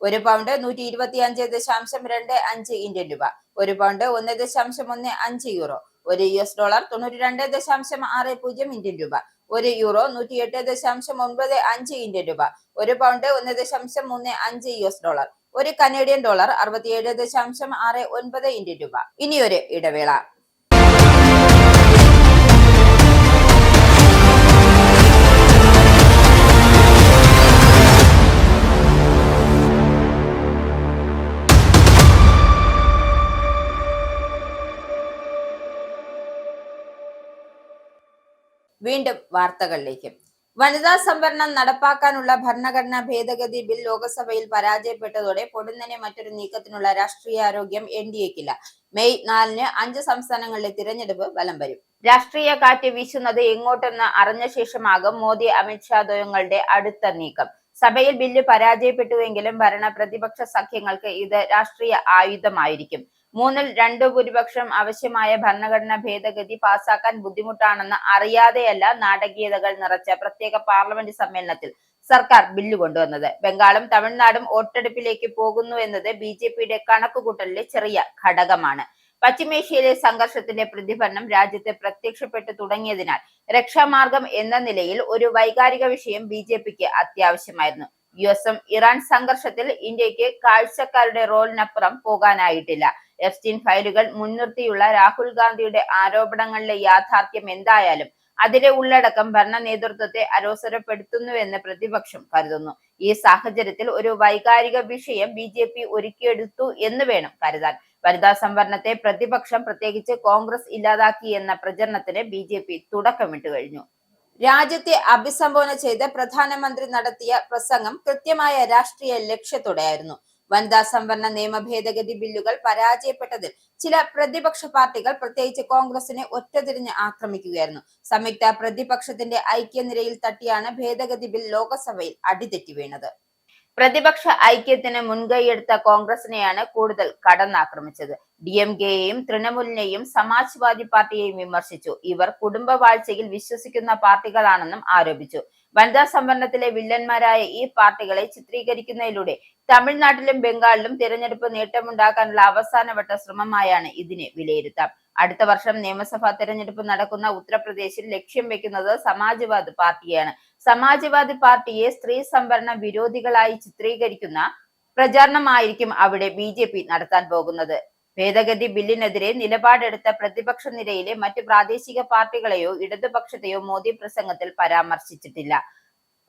ഒരു പൗണ്ട് 125.25 ഇന്ത്യൻ രൂപ, ഒരു പൗണ്ട് 1.15 യൂറോ, ഒരു US ഡോളർ 92.60 ഇന്ത്യൻ രൂപ, ഒരു യൂറോ 108.95 ഇന്ത്യൻ രൂപ, ഒരു പൗണ്ട് 1.35 US ഡോളർ, ഒരു കനേഡിയൻ ഡോളർ 67.69 ഇന്ത്യൻ രൂപ. ഇനിയൊരു ഇടവേള. വീണ്ടും വാർത്തകളിലേക്ക്. വനിതാ സംവരണം നടപ്പാക്കാനുള്ള ഭരണഘടനാ ഭേദഗതി ബിൽ ലോക്സഭയിൽ പരാജയപ്പെട്ടതോടെ പൊടുന്നനെ മറ്റൊരു നീക്കത്തിനുള്ള രാഷ്ട്രീയാരോഗ്യം NDAക്കില്ല. മെയ് 4-ന് 5 സംസ്ഥാനങ്ങളിലെ തിരഞ്ഞെടുപ്പ് ഫലം വരും. രാഷ്ട്രീയ കാറ്റ് വീശുന്നത് എങ്ങോട്ടെന്ന് അറിഞ്ഞ ശേഷമാകും മോദി അമിത്ഷാ ദ്വയങ്ങളുടെ അടുത്ത നീക്കം. സഭയിൽ ബില്ല് പരാജയപ്പെട്ടുവെങ്കിലും ഭരണ പ്രതിപക്ഷ സഖ്യങ്ങൾക്ക് ഇത് രാഷ്ട്രീയ ആയുധമായിരിക്കും. 3-2 ഭൂരിപക്ഷം ആവശ്യമായ ഭരണഘടനാ ഭേദഗതി പാസാക്കാൻ ബുദ്ധിമുട്ടാണെന്ന് അറിയാതെയല്ല നാടകീയതകൾ നിറച്ച പ്രത്യേക പാർലമെന്റ് സമ്മേളനത്തിൽ സർക്കാർ ബില്ല് കൊണ്ടുവന്നത്. ബംഗാളും തമിഴ്നാടും വോട്ടെടുപ്പിലേക്ക് പോകുന്നു എന്നത് BJPയുടെ കണക്കുകൂട്ടലിലെ ചെറിയ ഘടകമാണ്. പശ്ചിമേഷ്യയിലെ സംഘർഷത്തിന്റെ പ്രതിഫലനം രാജ്യത്ത് പ്രത്യക്ഷപ്പെട്ടു തുടങ്ങിയതിനാൽ രക്ഷാമാർഗം എന്ന നിലയിൽ ഒരു വൈകാരിക വിഷയം BJPക്ക് അത്യാവശ്യമായിരുന്നു. US ഇറാൻ സംഘർഷത്തിൽ ഇന്ത്യക്ക് കാഴ്ചക്കാരുടെ റോളിനപ്പുറം പോകാനായിട്ടില്ല. എഫ്സ്റ്റീൻ ഫയലുകൾ മുൻനിർത്തിയുള്ള രാഹുൽ ഗാന്ധിയുടെ ആരോപണങ്ങളിലെ യാഥാർത്ഥ്യം എന്തായാലും അതിലെ ഉള്ളടക്കം ഭരണ നേതൃത്വത്തെ അലോസരപ്പെടുത്തുന്നുവെന്ന് പ്രതിപക്ഷം കരുതുന്നു. ഈ സാഹചര്യത്തിൽ ഒരു വൈകാരിക വിഷയം BJP ഒരുക്കിയെടുത്തു എന്ന് വേണം കരുതാൻ. വനിതാ സംവരണത്തെ പ്രതിപക്ഷം പ്രത്യേകിച്ച് കോൺഗ്രസ് ഇല്ലാതാക്കി എന്ന പ്രചരണത്തിന് BJP തുടക്കമിട്ട് കഴിഞ്ഞു. രാജ്യത്തെ അഭിസംബോധന ചെയ്ത് പ്രധാനമന്ത്രി നടത്തിയ പ്രസംഗം കൃത്യമായ രാഷ്ട്രീയ ലക്ഷ്യത്തോടെയായിരുന്നു. വനിതാ സംവരണ നിയമ ഭേദഗതി ബില്ലുകൾ പരാജയപ്പെട്ടതിൽ ചില പ്രതിപക്ഷ പാർട്ടികൾ പ്രത്യേകിച്ച് കോൺഗ്രസിനെ ഒറ്റതിരിഞ്ഞ് ആക്രമിക്കുകയായിരുന്നു. സംയുക്ത പ്രതിപക്ഷത്തിന്റെ ഐക്യനിരയിൽ തട്ടിയാണ് ഭേദഗതി ബിൽ ലോക്സഭയിൽ അടിതെറ്റി വീണത്. പ്രതിപക്ഷ ഐക്യത്തിന് മുൻകൈയെടുത്ത കോൺഗ്രസിനെയാണ് കൂടുതൽ കടന്നാക്രമിച്ചത്. DMKയെയും തൃണമൂലിനെയും സമാജ്വാദി പാർട്ടിയെയും വിമർശിച്ചു. ഇവർ കുടുംബവാഴ്ചയിൽ വിശ്വസിക്കുന്ന പാർട്ടികളാണെന്നും ആരോപിച്ചു. വനിതാ സംവരണത്തിലെ വില്ലന്മാരായ ഈ പാർട്ടികളെ ചിത്രീകരിക്കുന്നതിലൂടെ തമിഴ്നാട്ടിലും ബംഗാളിലും തിരഞ്ഞെടുപ്പ് നേട്ടമുണ്ടാക്കാനുള്ള അവസാനവട്ട ശ്രമമായാണ് ഇതിനെ വിലയിരുത്താം. അടുത്ത വർഷം നിയമസഭാ തെരഞ്ഞെടുപ്പ് നടക്കുന്ന ഉത്തർപ്രദേശിൽ ലക്ഷ്യം വെക്കുന്നത് സമാജ്വാദി പാർട്ടിയാണ്. സമാജ്വാദി പാർട്ടിയെ സ്ത്രീ സംവരണ വിരോധികളായി ചിത്രീകരിക്കുന്ന പ്രചാരണമായിരിക്കും അവിടെ BJP നടത്താൻ പോകുന്നത്. ഭേദഗതി ബില്ലിനെതിരെ നിലപാടെടുത്ത പ്രതിപക്ഷ നിരയിലെ മറ്റ് പ്രാദേശിക പാർട്ടികളെയോ ഇടതുപക്ഷത്തെയോ മോദി പ്രസംഗത്തിൽ പരാമർശിച്ചിട്ടില്ല.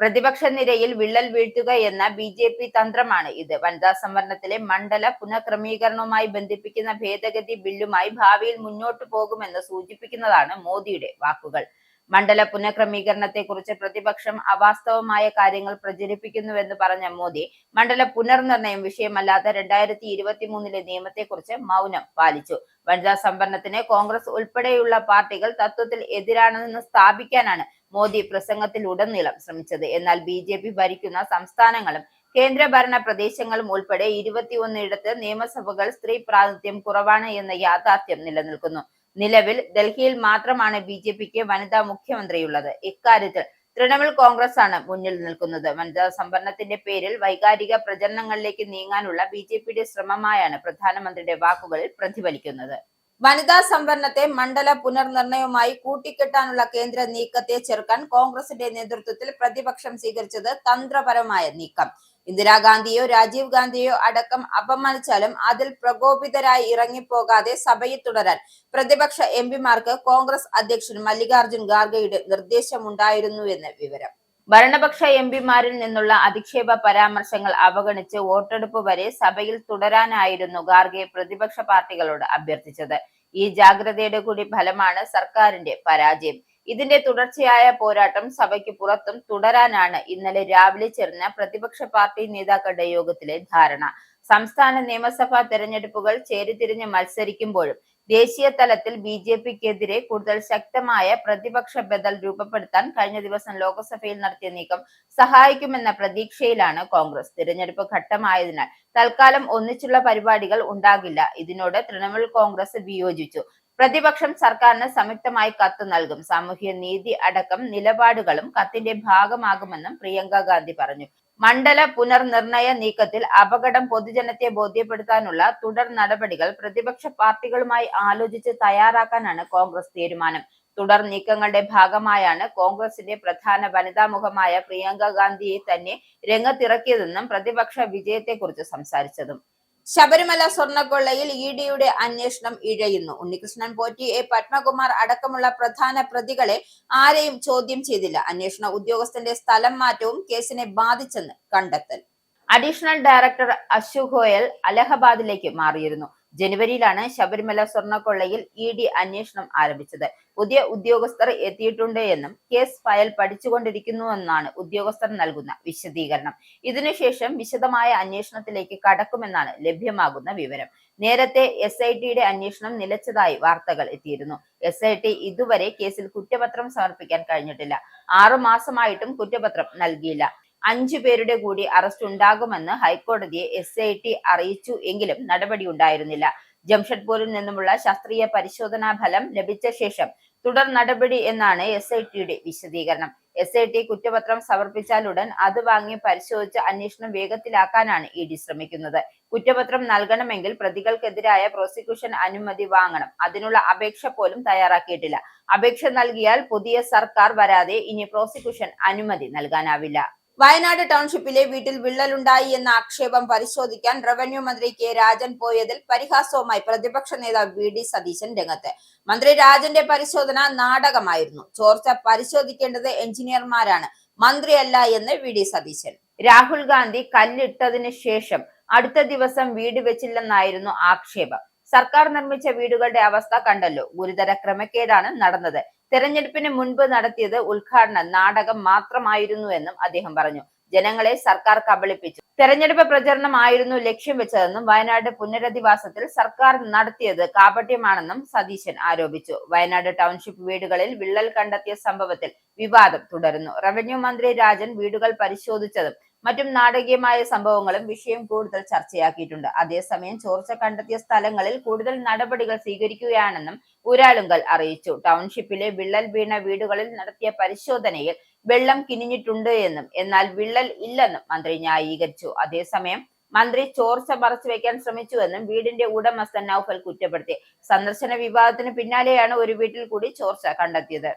പ്രതിപക്ഷ നിരയിൽ വിള്ളൽ വീഴ്ത്തുക എന്ന BJP തന്ത്രമാണ് ഇത്. വനിതാ സംവരണത്തിലെ മണ്ഡല പുനഃക്രമീകരണവുമായി ബന്ധിപ്പിക്കുന്ന ഭേദഗതി ബില്ലുമായി ഭാവിയിൽ മുന്നോട്ടു പോകുമെന്ന് സൂചിപ്പിക്കുന്നതാണ് മോദിയുടെ വാക്കുകൾ. മണ്ഡല പുനഃക്രമീകരണത്തെക്കുറിച്ച് പ്രതിപക്ഷം അവാസ്തവമായ കാര്യങ്ങൾ പ്രചരിപ്പിക്കുന്നുവെന്ന് പറഞ്ഞ മോദി മണ്ഡല പുനർനിർണയം വിഷയമല്ലാത്ത 2023-ലെ നിയമത്തെക്കുറിച്ച് മൗനം പാലിച്ചു. വനിതാ സംവരണത്തിന് കോൺഗ്രസ് ഉൾപ്പെടെയുള്ള പാർട്ടികൾ തത്വത്തിൽ എതിരാണെന്ന് സ്ഥാപിക്കാനാണ് മോദി പ്രസംഗത്തിലുടനീളം ശ്രമിച്ചത്. എന്നാൽ BJP ഭരിക്കുന്ന സംസ്ഥാനങ്ങളും കേന്ദ്രഭരണ പ്രദേശങ്ങളും ഉൾപ്പെടെ 21 നിയമസഭകൾ സ്ത്രീ പ്രാതിനിധ്യം കുറവാണ് എന്ന യാഥാർത്ഥ്യം നിലനിൽക്കുന്നു. നിലവിൽ ഡൽഹിയിൽ മാത്രമാണ് BJPക്ക് വനിതാ മുഖ്യമന്ത്രിയുള്ളത്. ഇക്കാര്യത്തിൽ തൃണമൂൽ കോൺഗ്രസ് ആണ് മുന്നിൽ നിൽക്കുന്നത്. വനിതാ സംവരണത്തിന്റെ പേരിൽ വൈകാരിക പ്രചരണങ്ങളിലേക്ക് നീങ്ങാനുള്ള ബിജെപിയുടെ ശ്രമമായാണ് പ്രധാനമന്ത്രിയുടെ വാക്കുകളിൽ പ്രതിഫലിക്കുന്നത്. വനിതാ സംവരണത്തെ മണ്ഡല പുനർനിർണയവുമായി കൂട്ടിക്കെട്ടാനുള്ള കേന്ദ്ര നീക്കത്തെ ചെറുക്കാൻ കോൺഗ്രസിന്റെ നേതൃത്വത്തിൽ പ്രതിപക്ഷം സ്വീകരിച്ചത് തന്ത്രപരമായ നീക്കം. ഇന്ദിരാഗാന്ധിയോ രാജീവ് ഗാന്ധിയോ അടക്കം അപമാനിച്ചാലും അതിൽ പ്രകോപിതരായി ഇറങ്ങിപ്പോകാതെ സഭയിൽ തുടരാൻ പ്രതിപക്ഷ എംപിമാർക്ക് കോൺഗ്രസ് അധ്യക്ഷൻ മല്ലികാർജുൻ ഖാർഗെയുടെ നിർദ്ദേശമുണ്ടായിരുന്നുവെന്ന് വിവരം. ഭരണപക്ഷ എംപിമാരിൽ നിന്നുള്ള അധിക്ഷേപ പരാമർശങ്ങൾ അവഗണിച്ച് വോട്ടെടുപ്പ് വരെ സഭയിൽ തുടരാനായിരുന്നു ഖാർഗെ പ്രതിപക്ഷ പാർട്ടികളോട് അഭ്യർത്ഥിച്ചത്. ഈ ജാഗ്രതയുടെ കൂടി ഫലമാണ് സർക്കാരിന്റെ പരാജയം. ഇതിന്റെ തുടർച്ചയായ പോരാട്ടം സഭയ്ക്ക് പുറത്തും തുടരാനാണ് ഇന്നലെ രാവിലെ ചേർന്ന പ്രതിപക്ഷ പാർട്ടി നേതാക്കളുടെ യോഗത്തിലെ ധാരണ. സംസ്ഥാന നിയമസഭാ തെരഞ്ഞെടുപ്പുകൾ ചേരിതിരിഞ്ഞ് മത്സരിക്കുമ്പോഴും ദേശീയ തലത്തിൽ ബിജെപിക്കെതിരെ കൂടുതൽ ശക്തമായ പ്രതിപക്ഷ ബദൽ രൂപപ്പെടുത്താൻ കഴിഞ്ഞ ദിവസം ലോക്സഭയിൽ നടത്തിയ നീക്കം സഹായിക്കുമെന്ന പ്രതീക്ഷയിലാണ് കോൺഗ്രസ്. തിരഞ്ഞെടുപ്പ് ഘട്ടമായതിനാൽ തൽക്കാലം ഒന്നിച്ചുള്ള പരിപാടികൾ ഉണ്ടാകില്ല. ഇതിനോട് തൃണമൂൽ കോൺഗ്രസ് വിയോജിച്ചു. പ്രതിപക്ഷം സർക്കാരിന് സംയുക്തമായി കത്ത് നൽകും. സാമൂഹ്യ നീതി അടക്കം നിലപാടുകളും കത്തിന്റെ ഭാഗമാകുമെന്നും പ്രിയങ്ക ഗാന്ധി പറഞ്ഞു. മണ്ഡല പുനർനിർണയ നീക്കത്തിൽ അപകടം പൊതുജനത്തെ ബോധ്യപ്പെടുത്താനുള്ള തുടർ നടപടികൾ പ്രതിപക്ഷ പാർട്ടികളുമായി ആലോചിച്ച് തയ്യാറാക്കാനാണ് കോൺഗ്രസ് തീരുമാനം. തുടർ നീക്കങ്ങളുടെ ഭാഗമായാണ് കോൺഗ്രസിന്റെ പ്രധാന വനിതാ മുഖമായ പ്രിയങ്ക ഗാന്ധിയെ തന്നെ രംഗത്തിറക്കിയതെന്നും പ്രതിപക്ഷ വിജയത്തെക്കുറിച്ച് സംസാരിച്ചതും. ശബരിമല സ്വർണ്ണക്കൊള്ളയിൽ ഇഡിയുടെ അന്വേഷണം ഇഴയുന്നു. ഉണ്ണികൃഷ്ണൻ പോറ്റി, എ പത്മകുമാർ അടക്കമുള്ള പ്രധാന പ്രതികളെ ആരെയും ചോദ്യം ചെയ്തില്ല. അന്വേഷണ ഉദ്യോഗസ്ഥന്റെ സ്ഥലം മാറ്റവും കേസിനെ ബാധിച്ചെന്ന് കണ്ടെത്തൽ. അഡീഷണൽ ഡയറക്ടർ അശു ഗോയൽ അലഹബാദിലേക്ക് മാറിയിരുന്നു. ജനുവരിയിലാണ് ശബരിമല സ്വർണ്ണക്കൊള്ളയിൽ ഇഡി അന്വേഷണം ആരംഭിച്ചത്. പുതിയ ഉദ്യോഗസ്ഥർ എത്തിയിട്ടുണ്ട് എന്നും കേസ് ഫയൽ പഠിച്ചുകൊണ്ടിരിക്കുന്നുവെന്നാണ് ഉദ്യോഗസ്ഥർ നൽകുന്ന വിശദീകരണം. ഇതിനുശേഷം വിശദമായ അന്വേഷണത്തിലേക്ക് കടക്കുമെന്നാണ് ലഭ്യമാകുന്ന വിവരം. നേരത്തെ SITയുടെ അന്വേഷണം നിലച്ചതായി വാർത്തകൾ എത്തിയിരുന്നു. SIT ഇതുവരെ കേസിൽ കുറ്റപത്രം സമർപ്പിക്കാൻ കഴിഞ്ഞിട്ടില്ല. 6 മാസമായിട്ടും കുറ്റപത്രം നൽകിയില്ല. 5 പേരുടെ കൂടി അറസ്റ്റ് ഉണ്ടാകുമെന്ന് ഹൈക്കോടതിയെ SIT അറിയിച്ചു എങ്കിലും നടപടി ഉണ്ടായിരുന്നില്ല. ജംഷഡ്പൂരിൽ നിന്നുമുള്ള ശാസ്ത്രീയ പരിശോധനാ ഫലം ലഭിച്ച ശേഷം തുടർ നടപടി എന്നാണ് SITയുടെ വിശദീകരണം. SIT കുറ്റപത്രം സമർപ്പിച്ചാലുടൻ അത് വാങ്ങി പരിശോധിച്ച് അന്വേഷണം വേഗത്തിലാക്കാനാണ് ED ശ്രമിക്കുന്നത്. കുറ്റപത്രം നൽകണമെങ്കിൽ പ്രതികൾക്കെതിരായ പ്രോസിക്യൂഷൻ അനുമതി വാങ്ങണം. അതിനുള്ള അപേക്ഷ പോലും തയ്യാറാക്കിയിട്ടില്ല. അപേക്ഷ നൽകിയാൽ പുതിയ സർക്കാർ വരാതെ ഇനി പ്രോസിക്യൂഷൻ അനുമതി നൽകാനാവില്ല. വയനാട് ടൗൺഷിപ്പിലെ വീട്ടിൽ വിള്ളലുണ്ടായി എന്ന ആക്ഷേപം പരിശോധിക്കാൻ റവന്യൂ മന്ത്രി K രാജൻ പോയതിൽ പരിഹാസവുമായി പ്രതിപക്ഷ നേതാവ് VD സതീശൻ രംഗത്ത്. മന്ത്രി രാജന്റെ പരിശോധന നാടകമായിരുന്നു. ചോർച്ച പരിശോധിക്കേണ്ടത് എഞ്ചിനീയർമാരാണ്, മന്ത്രിയല്ല എന്ന് VD സതീശൻ. രാഹുൽ ഗാന്ധി കല്ലിട്ടതിന് ശേഷം അടുത്ത ദിവസം വീട് വെച്ചില്ലെന്നായിരുന്നു ആക്ഷേപം. സർക്കാർ നിർമ്മിച്ച വീടുകളുടെ അവസ്ഥ കണ്ടല്ലോ. ഗുരുതര ക്രമക്കേടാണ് നടന്നത്. തെരഞ്ഞെടുപ്പിന് മുൻപ് നടത്തിയത് ഉദ്ഘാടന നാടകം മാത്രമായിരുന്നുവെന്നും അദ്ദേഹം പറഞ്ഞു. ജനങ്ങളെ സർക്കാർ കബളിപ്പിച്ചു. തെരഞ്ഞെടുപ്പ് പ്രചരണമായിരുന്നു ലക്ഷ്യം വെച്ചതെന്നും വയനാട് പുനരധിവാസത്തിൽ സർക്കാർ നടത്തിയത് കാപട്യമാണെന്നും സതീശൻ ആരോപിച്ചു. വയനാട് ടൗൺഷിപ്പ് വീടുകളിൽ വിള്ളൽ കണ്ടെത്തിയ സംഭവത്തിൽ വിവാദം തുടരുന്നു. റവന്യൂ മന്ത്രി രാജൻ വീടുകൾ പരിശോധിച്ചതും മറ്റും നാടകീയമായ സംഭവങ്ങളും വിഷയം കൂടുതൽ ചർച്ചയാക്കിയിട്ടുണ്ട്. അതേസമയം ചോർച്ച കണ്ടെത്തിയ സ്ഥലങ്ങളിൽ കൂടുതൽ നടപടികൾ സ്വീകരിക്കുകയാണെന്നും ഊരാളുങ്കൽ അറിയിച്ചു. ടൗൺഷിപ്പിലെ വിള്ളൽ വീണ വീടുകളിൽ നടത്തിയ പരിശോധനയിൽ വെള്ളം കിനിഞ്ഞിട്ടുണ്ട് എന്നും എന്നാൽ വിള്ളൽ ഇല്ലെന്നും മന്ത്രി ന്യായീകരിച്ചു. അതേസമയം മന്ത്രി ചോർച്ച മറച്ചുവെക്കാൻ ശ്രമിച്ചുവെന്നും വീടിന്റെ ഉടമസ്ഥൻ നൌഫൽ കുറ്റപ്പെടുത്തി. സന്ദർശന വിവാദത്തിന് പിന്നാലെയാണ് ഒരു വീട്ടിൽ കൂടി ചോർച്ച കണ്ടെത്തിയത്.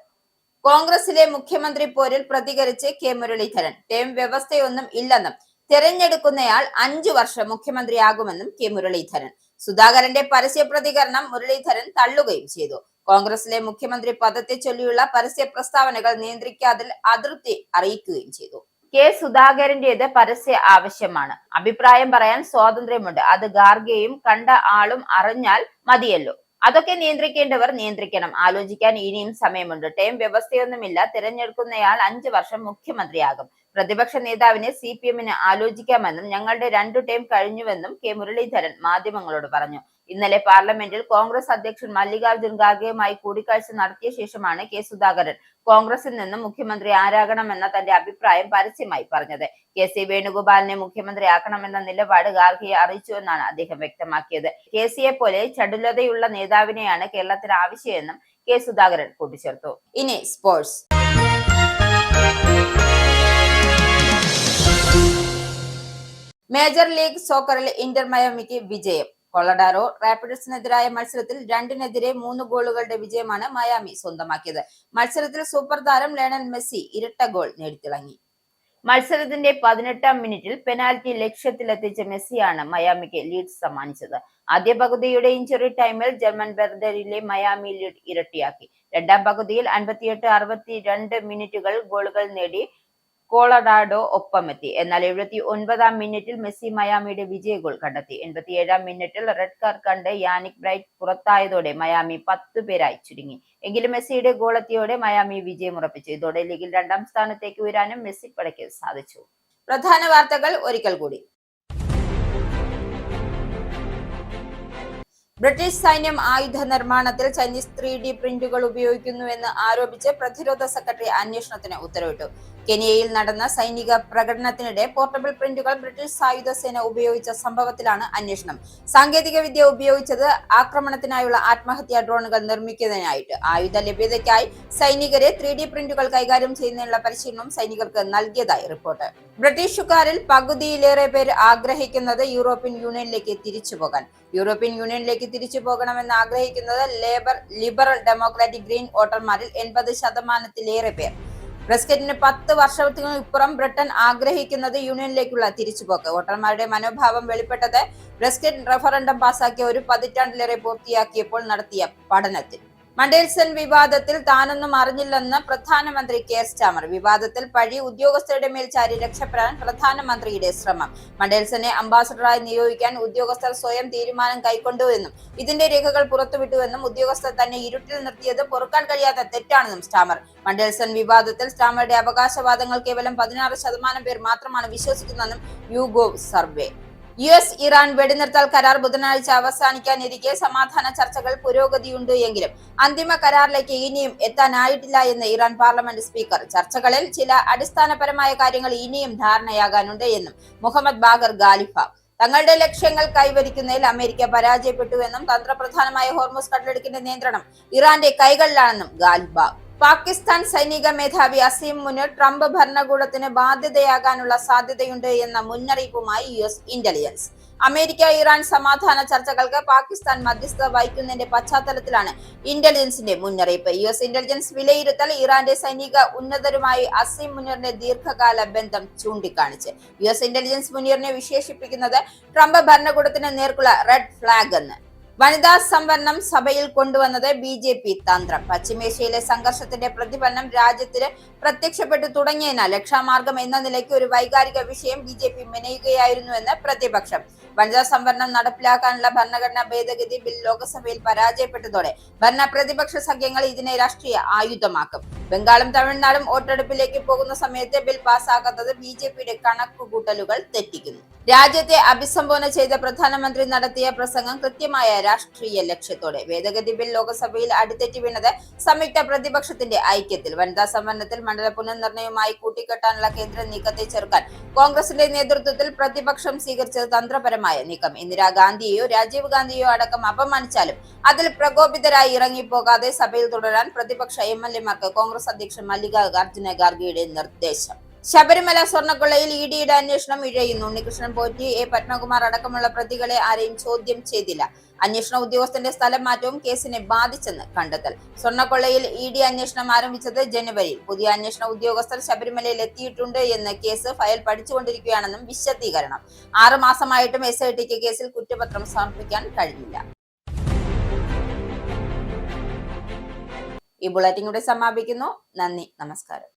കോൺഗ്രസിലെ മുഖ്യമന്ത്രി പോരിൽ പ്രതികരിച്ച് K മുരളീധരൻ. ടേം വ്യവസ്ഥയൊന്നും ഇല്ലെന്നും തെരഞ്ഞെടുക്കുന്നയാൾ 5 വർഷം മുഖ്യമന്ത്രിയാകുമെന്നും K മുരളീധരൻ. സുധാകരന്റെ പരസ്യ പ്രതികരണം മുരളീധരൻ തള്ളുകയും ചെയ്തു. കോൺഗ്രസിലെ മുഖ്യമന്ത്രി പദത്തെ ചൊല്ലിയുള്ള പരസ്യ പ്രസ്താവനകൾ നിയന്ത്രിക്കാതിൽ അതൃപ്തി അറിയിക്കുകയും ചെയ്തു. K സുധാകരന്റേത് പരസ്യ ആവശ്യമാണ്. അഭിപ്രായം പറയാൻ സ്വാതന്ത്ര്യമുണ്ട്. അത് ഖാർഗെയും കണ്ട ആളും അറിഞ്ഞാൽ മതിയല്ലോ. അതൊക്കെ നിയന്ത്രിക്കേണ്ടവർ നിയന്ത്രിക്കണം. ആലോചിക്കാൻ ഇനിയും സമയമുണ്ട്. ടേം വ്യവസ്ഥയൊന്നുമില്ല. തിരഞ്ഞെടുക്കുന്നയാൾ 5 വർഷം മുഖ്യമന്ത്രിയാകും. പ്രതിപക്ഷ നേതാവിനെ CPM-ന് ആലോചിക്കാമെന്നും ഞങ്ങളുടെ 2 ടേം കഴിഞ്ഞുവെന്നും K മുരളീധരൻ മാധ്യമങ്ങളോട് പറഞ്ഞു. ഇന്നലെ പാർലമെന്റിൽ കോൺഗ്രസ് അധ്യക്ഷൻ മല്ലികാർജുൻ ഖാർഗെയുമായി കൂടിക്കാഴ്ച നടത്തിയ ശേഷമാണ് K സുധാകരൻ കോൺഗ്രസിൽ നിന്നും മുഖ്യമന്ത്രി ആരാകണമെന്ന തന്റെ അഭിപ്രായം പരസ്യമായി പറഞ്ഞത്. KC വേണുഗോപാലിനെ മുഖ്യമന്ത്രിയാക്കണമെന്ന നിലപാട് ഖാർഗെയെ അറിയിച്ചുവെന്നാണ് അദ്ദേഹം വ്യക്തമാക്കിയത്. KCയെ പോലെ ചടുലതയുള്ള നേതാവിനെയാണ് കേരളത്തിന് ആവശ്യമെന്നും K സുധാകരൻ കൂട്ടിച്ചേർത്തു. ഇനി സ്പോർട്സ്. മേജർ ലീഗ് സോക്കറിൽ ഇന്റർ മയാമിക്ക് വിജയം. കൊളറാഡോ റാപ്പിഡ്സിനെതിരായ മത്സരത്തിൽ 2-നെതിരെ 3 ഗോളുകളുടെ വിജയമാണ് മയാമി സ്വന്തമാക്കിയത്. മത്സരത്തിൽ സൂപ്പർ താരം ലയണൽ മെസ്സി ഇരട്ട ഗോൾ നേടിത്തിളങ്ങി. മത്സരത്തിന്റെ 18-ാം മിനിറ്റിൽ പെനാൽറ്റി ലക്ഷ്യത്തിലെത്തിച്ച മെസ്സിയാണ് മയാമിക്ക് ലീഡ് സമ്മാനിച്ചത്. ആദ്യ പകുതിയുടെ ഇഞ്ചുറി ടൈമിൽ ജർമ്മൻ വെർഡറിലെ മയാമി ലീഡ് ഇരട്ടിയാക്കി. രണ്ടാം പകുതിയിൽ 58-62 മിനിറ്റുകൾ ഗോളുകൾ നേടി കൊളറാഡോ ഒപ്പമെത്തി. എന്നാൽ 79-ാം മിനിറ്റിൽ മെസ്സി മയാമിയുടെ വിജയ ഗോൾ കണ്ടെത്തി. 87-ാം മിനിറ്റിൽ റെഡ് കാർഡ് കണ്ട് യാനിക് ബ്രൈറ്റ് പുറത്തായതോടെ മയാമി 10 പേരായി ചുരുങ്ങി. എങ്കിലും മെസ്സിയുടെ ഗോളെത്തിയോടെ മയാമി വിജയമുറപ്പിച്ചു. ഇതോടെ ലീഗിൽ 2-ാം സ്ഥാനത്തേക്ക് ഉയരാനും മെസ്സി പടയ്ക്ക് സാധിച്ചു. പ്രധാന വാർത്തകൾ ഒരിക്കൽ കൂടി. ബ്രിട്ടീഷ് സൈന്യം ആയുധ നിർമ്മാണത്തിൽ ചൈനീസ് 3D പ്രിന്റുകൾ ഉപയോഗിക്കുന്നുവെന്ന് ആരോപിച്ച് പ്രതിരോധ സെക്രട്ടറി അന്വേഷണത്തിന് ഉത്തരവിട്ടു. കെനിയയിൽ നടന്ന സൈനിക പ്രകടനത്തിനിടെ പോർട്ടബിൾ പ്രിന്റുകൾ ബ്രിട്ടീഷ് സായുധ സേന ഉപയോഗിച്ച സംഭവത്തിലാണ് അന്വേഷണം. സാങ്കേതിക വിദ്യ ഉപയോഗിച്ചത് ആക്രമണത്തിനായുള്ള ആത്മഹത്യാ ഡ്രോണുകൾ നിർമ്മിക്കുന്നതിനായിട്ട്. ആയുധ ലഭ്യതയ്ക്കായി സൈനികരെ 3D പ്രിന്റുകൾ കൈകാര്യം ചെയ്യുന്നതിനുള്ള പരിശീലനം സൈനികർക്ക് നൽകിയതായി റിപ്പോർട്ട്. ബ്രിട്ടീഷുകാരിൽ പകുതിയിലേറെ പേർ ആഗ്രഹിക്കുന്നത് യൂറോപ്യൻ യൂണിയനിലേക്ക് തിരിച്ചുപോകാൻ. യൂറോപ്യൻ യൂണിയനിലേക്ക് തിരിച്ചു പോകണമെന്ന് ആഗ്രഹിക്കുന്നത് ലിബറൽ ഡെമോക്രാറ്റിക് ഗ്രീൻ വോട്ടർമാരിൽ 80%-ത്തിലേറെ പേർ. ബ്രെക്സിറ്റിന് 10 വർഷത്തിനിപ്പുറം ബ്രിട്ടൻ ആഗ്രഹിക്കുന്നത് യൂണിയനിലേക്കുള്ള തിരിച്ചുപോക്ക്. വോട്ടർമാരുടെ മനോഭാവം വെളിപ്പെട്ടത് ബ്രെക്സിറ്റ് റഫറൻഡം പാസാക്കിയ ഒരു പതിറ്റാണ്ടിലേറെ പൂർത്തിയാക്കിയപ്പോൾ നടത്തിയ പഠനത്തിൽ. മണ്ടേൽസൺ വിവാദത്തിൽ താനൊന്നും അറിഞ്ഞില്ലെന്ന് പ്രധാനമന്ത്രി കെയർ സ്റ്റാമർ. വിവാദത്തിൽ പഴി ഉദ്യോഗസ്ഥരുടെ മേൽ ചാരി രക്ഷപ്പെടാൻ പ്രധാനമന്ത്രിയുടെ ശ്രമം. മണ്ടേൽസനെ അംബാസഡറായി നിയോഗിക്കാൻ ഉദ്യോഗസ്ഥർ സ്വയം തീരുമാനം കൈക്കൊണ്ടുവെന്നും ഇതിന്റെ രേഖകൾ പുറത്തുവിട്ടുവെന്നും ഉദ്യോഗസ്ഥർ തന്നെ ഇരുട്ടിൽ നിർത്തിയത് പൊറുക്കാൻ കഴിയാത്ത തെറ്റാണെന്നും സ്റ്റാമർ. മണ്ടേൽസൺ വിവാദത്തിൽ സ്റ്റാമറുടെ അവകാശവാദങ്ങൾ കേവലം 16% പേർ മാത്രമാണ് വിശ്വസിക്കുന്നതെന്നും യുഗോവ് സർവേ. US-ഇറാൻ വെടിനിർത്തൽ കരാർ ബുധനാഴ്ച അവസാനിക്കാനിരിക്കെ സമാധാന ചർച്ചകൾ പുരോഗതിയുണ്ട് എങ്കിലും അന്തിമ കരാറിലേക്ക് ഇനിയും എത്താനായിട്ടില്ല എന്ന് ഇറാൻ പാർലമെന്റ് സ്പീക്കർ. ചർച്ചകളിൽ ചില അടിസ്ഥാനപരമായ കാര്യങ്ങൾ ഇനിയും ധാരണയാകാനുണ്ട് എന്നും മുഹമ്മദ് ബാഗർ ഗാലിഫ. തങ്ങളുടെ ലക്ഷ്യങ്ങൾ കൈവരിക്കുന്നതിൽ അമേരിക്ക പരാജയപ്പെട്ടുവെന്നും തന്ത്രപ്രധാനമായ ഹോർമുസ് കടലിടുക്കിന്റെ നിയന്ത്രണം ഇറാന്റെ കൈകളിലാണെന്നും ഗാലിബ. പാകിസ്ഥാൻ സൈനിക മേധാവി അസീം മുനീർ ട്രംപ് ഭരണകൂടത്തിന് ബാധ്യതയാകാനുള്ള സാധ്യതയുണ്ട് എന്ന മുന്നറിയിപ്പുമായി US ഇന്റലിജൻസ്. അമേരിക്ക ഇറാൻ സമാധാന ചർച്ചകൾക്ക് പാകിസ്ഥാൻ മധ്യസ്ഥത വഹിക്കുന്നതിന്റെ പശ്ചാത്തലത്തിലാണ് ഇന്റലിജൻസിന്റെ മുന്നറിയിപ്പ്. US ഇന്റലിജൻസ് വിലയിരുത്തൽ ഇറാന്റെ സൈനിക ഉന്നതരുമായി അസീം മുനീറിന്റെ ദീർഘകാല ബന്ധം ചൂണ്ടിക്കാണിച്ച്. US ഇന്റലിജൻസ് മുനീറിനെ വിശേഷിപ്പിക്കുന്നത് ട്രംപ് ഭരണകൂടത്തിന് നേർക്കുള്ള റെഡ് ഫ്ലാഗ് എന്ന്. വനിതാ സംവരണം സഭയിൽ കൊണ്ടുവന്നത് BJP തന്ത്രം. പശ്ചിമേഷ്യയിലെ സംഘർഷത്തിന്റെ പ്രതിഫലനം രാജ്യത്തിന് പ്രത്യക്ഷപ്പെട്ടു തുടങ്ങിയതിനാൽ രക്ഷാമാർഗം എന്ന നിലയ്ക്ക് ഒരു വൈകാരിക വിഷയം BJP മെനയുകയായിരുന്നുവെന്ന് പ്രതിപക്ഷം. വനിതാ സംവരണം നടപ്പിലാക്കാനുള്ള ഭരണഘടനാ ഭേദഗതി ബിൽ ലോക്സഭയിൽ പരാജയപ്പെട്ടതോടെ ഭരണ പ്രതിപക്ഷ സഖ്യങ്ങൾ ഇതിനെ രാഷ്ട്രീയ ആയുധമാക്കും. ബംഗാളും തമിഴ്നാടും വോട്ടെടുപ്പിലേക്ക് പോകുന്ന സമയത്ത് ബിൽ പാസ്സാക്കാത്തത് BJPയുടെ കണക്കുകൂട്ടലുകൾ തെറ്റിക്കുന്നു. രാജ്യത്തെ അഭിസംബോധന ചെയ്ത പ്രധാനമന്ത്രി നടത്തിയ പ്രസംഗം കൃത്യമായ രാഷ്ട്രീയ ലക്ഷ്യത്തോടെ. ഭേദഗതി ബിൽ ലോക്സഭയിൽ അടിതെറ്റി വീണത് സംയുക്ത പ്രതിപക്ഷത്തിന്റെ ഐക്യത്തിൽ. വനിതാ സംവരണത്തിൽ മണ്ഡല പുനർനിർണയവുമായി കൂട്ടിക്കെട്ടാനുള്ള കേന്ദ്ര നീക്കത്തെ ചെറുക്കാൻ കോൺഗ്രസിന്റെ നേതൃത്വത്തിൽ പ്രതിപക്ഷം സ്വീകരിച്ചത് തന്ത്രപരമായ നീക്കം. ഇന്ദിരാഗാന്ധിയെയോ രാജീവ് ഗാന്ധിയെയോ അടക്കം അപമാനിച്ചാലും അതിൽ പ്രകോപിതരായി ഇറങ്ങിപ്പോകാതെ സഭയിൽ തുടരാൻ പ്രതിപക്ഷ MLA-മാർക്ക് കോൺഗ്രസ് അധ്യക്ഷൻ മല്ലികാർജുന ഖാർഗെയുടെ നിർദ്ദേശം. ശബരിമല സ്വർണ്ണക്കൊള്ളയിൽ EDയുടെ അന്വേഷണം ഇഴയുന്നു. ഉണ്ണികൃഷ്ണൻ പോറ്റി, A പത്മകുമാർ അടക്കമുള്ള പ്രതികളെ ആരെയും ചോദ്യം ചെയ്തില്ല. അന്വേഷണ ഉദ്യോഗസ്ഥന്റെ സ്ഥലം മാറ്റവും കേസിനെ ബാധിച്ചെന്ന് കണ്ടെത്തൽ. സ്വർണ്ണക്കൊള്ളയിൽ ED അന്വേഷണം ആരംഭിച്ചത് ജനുവരിയിൽ. പുതിയ അന്വേഷണ ഉദ്യോഗസ്ഥർ ശബരിമലയിൽ എത്തിയിട്ടുണ്ട് എന്ന് കേസ് ഫയൽ പഠിച്ചുകൊണ്ടിരിക്കുകയാണെന്നും വിശദീകരണം. 6 മാസമായിട്ടും SITക്ക് കേസിൽ കുറ്റപത്രം സമർപ്പിക്കാൻ കഴിഞ്ഞില്ല. ഈ ബുള്ളറ്റിൻ കൂടെ സമാപിക്കുന്നു. നന്ദി, നമസ്കാരം.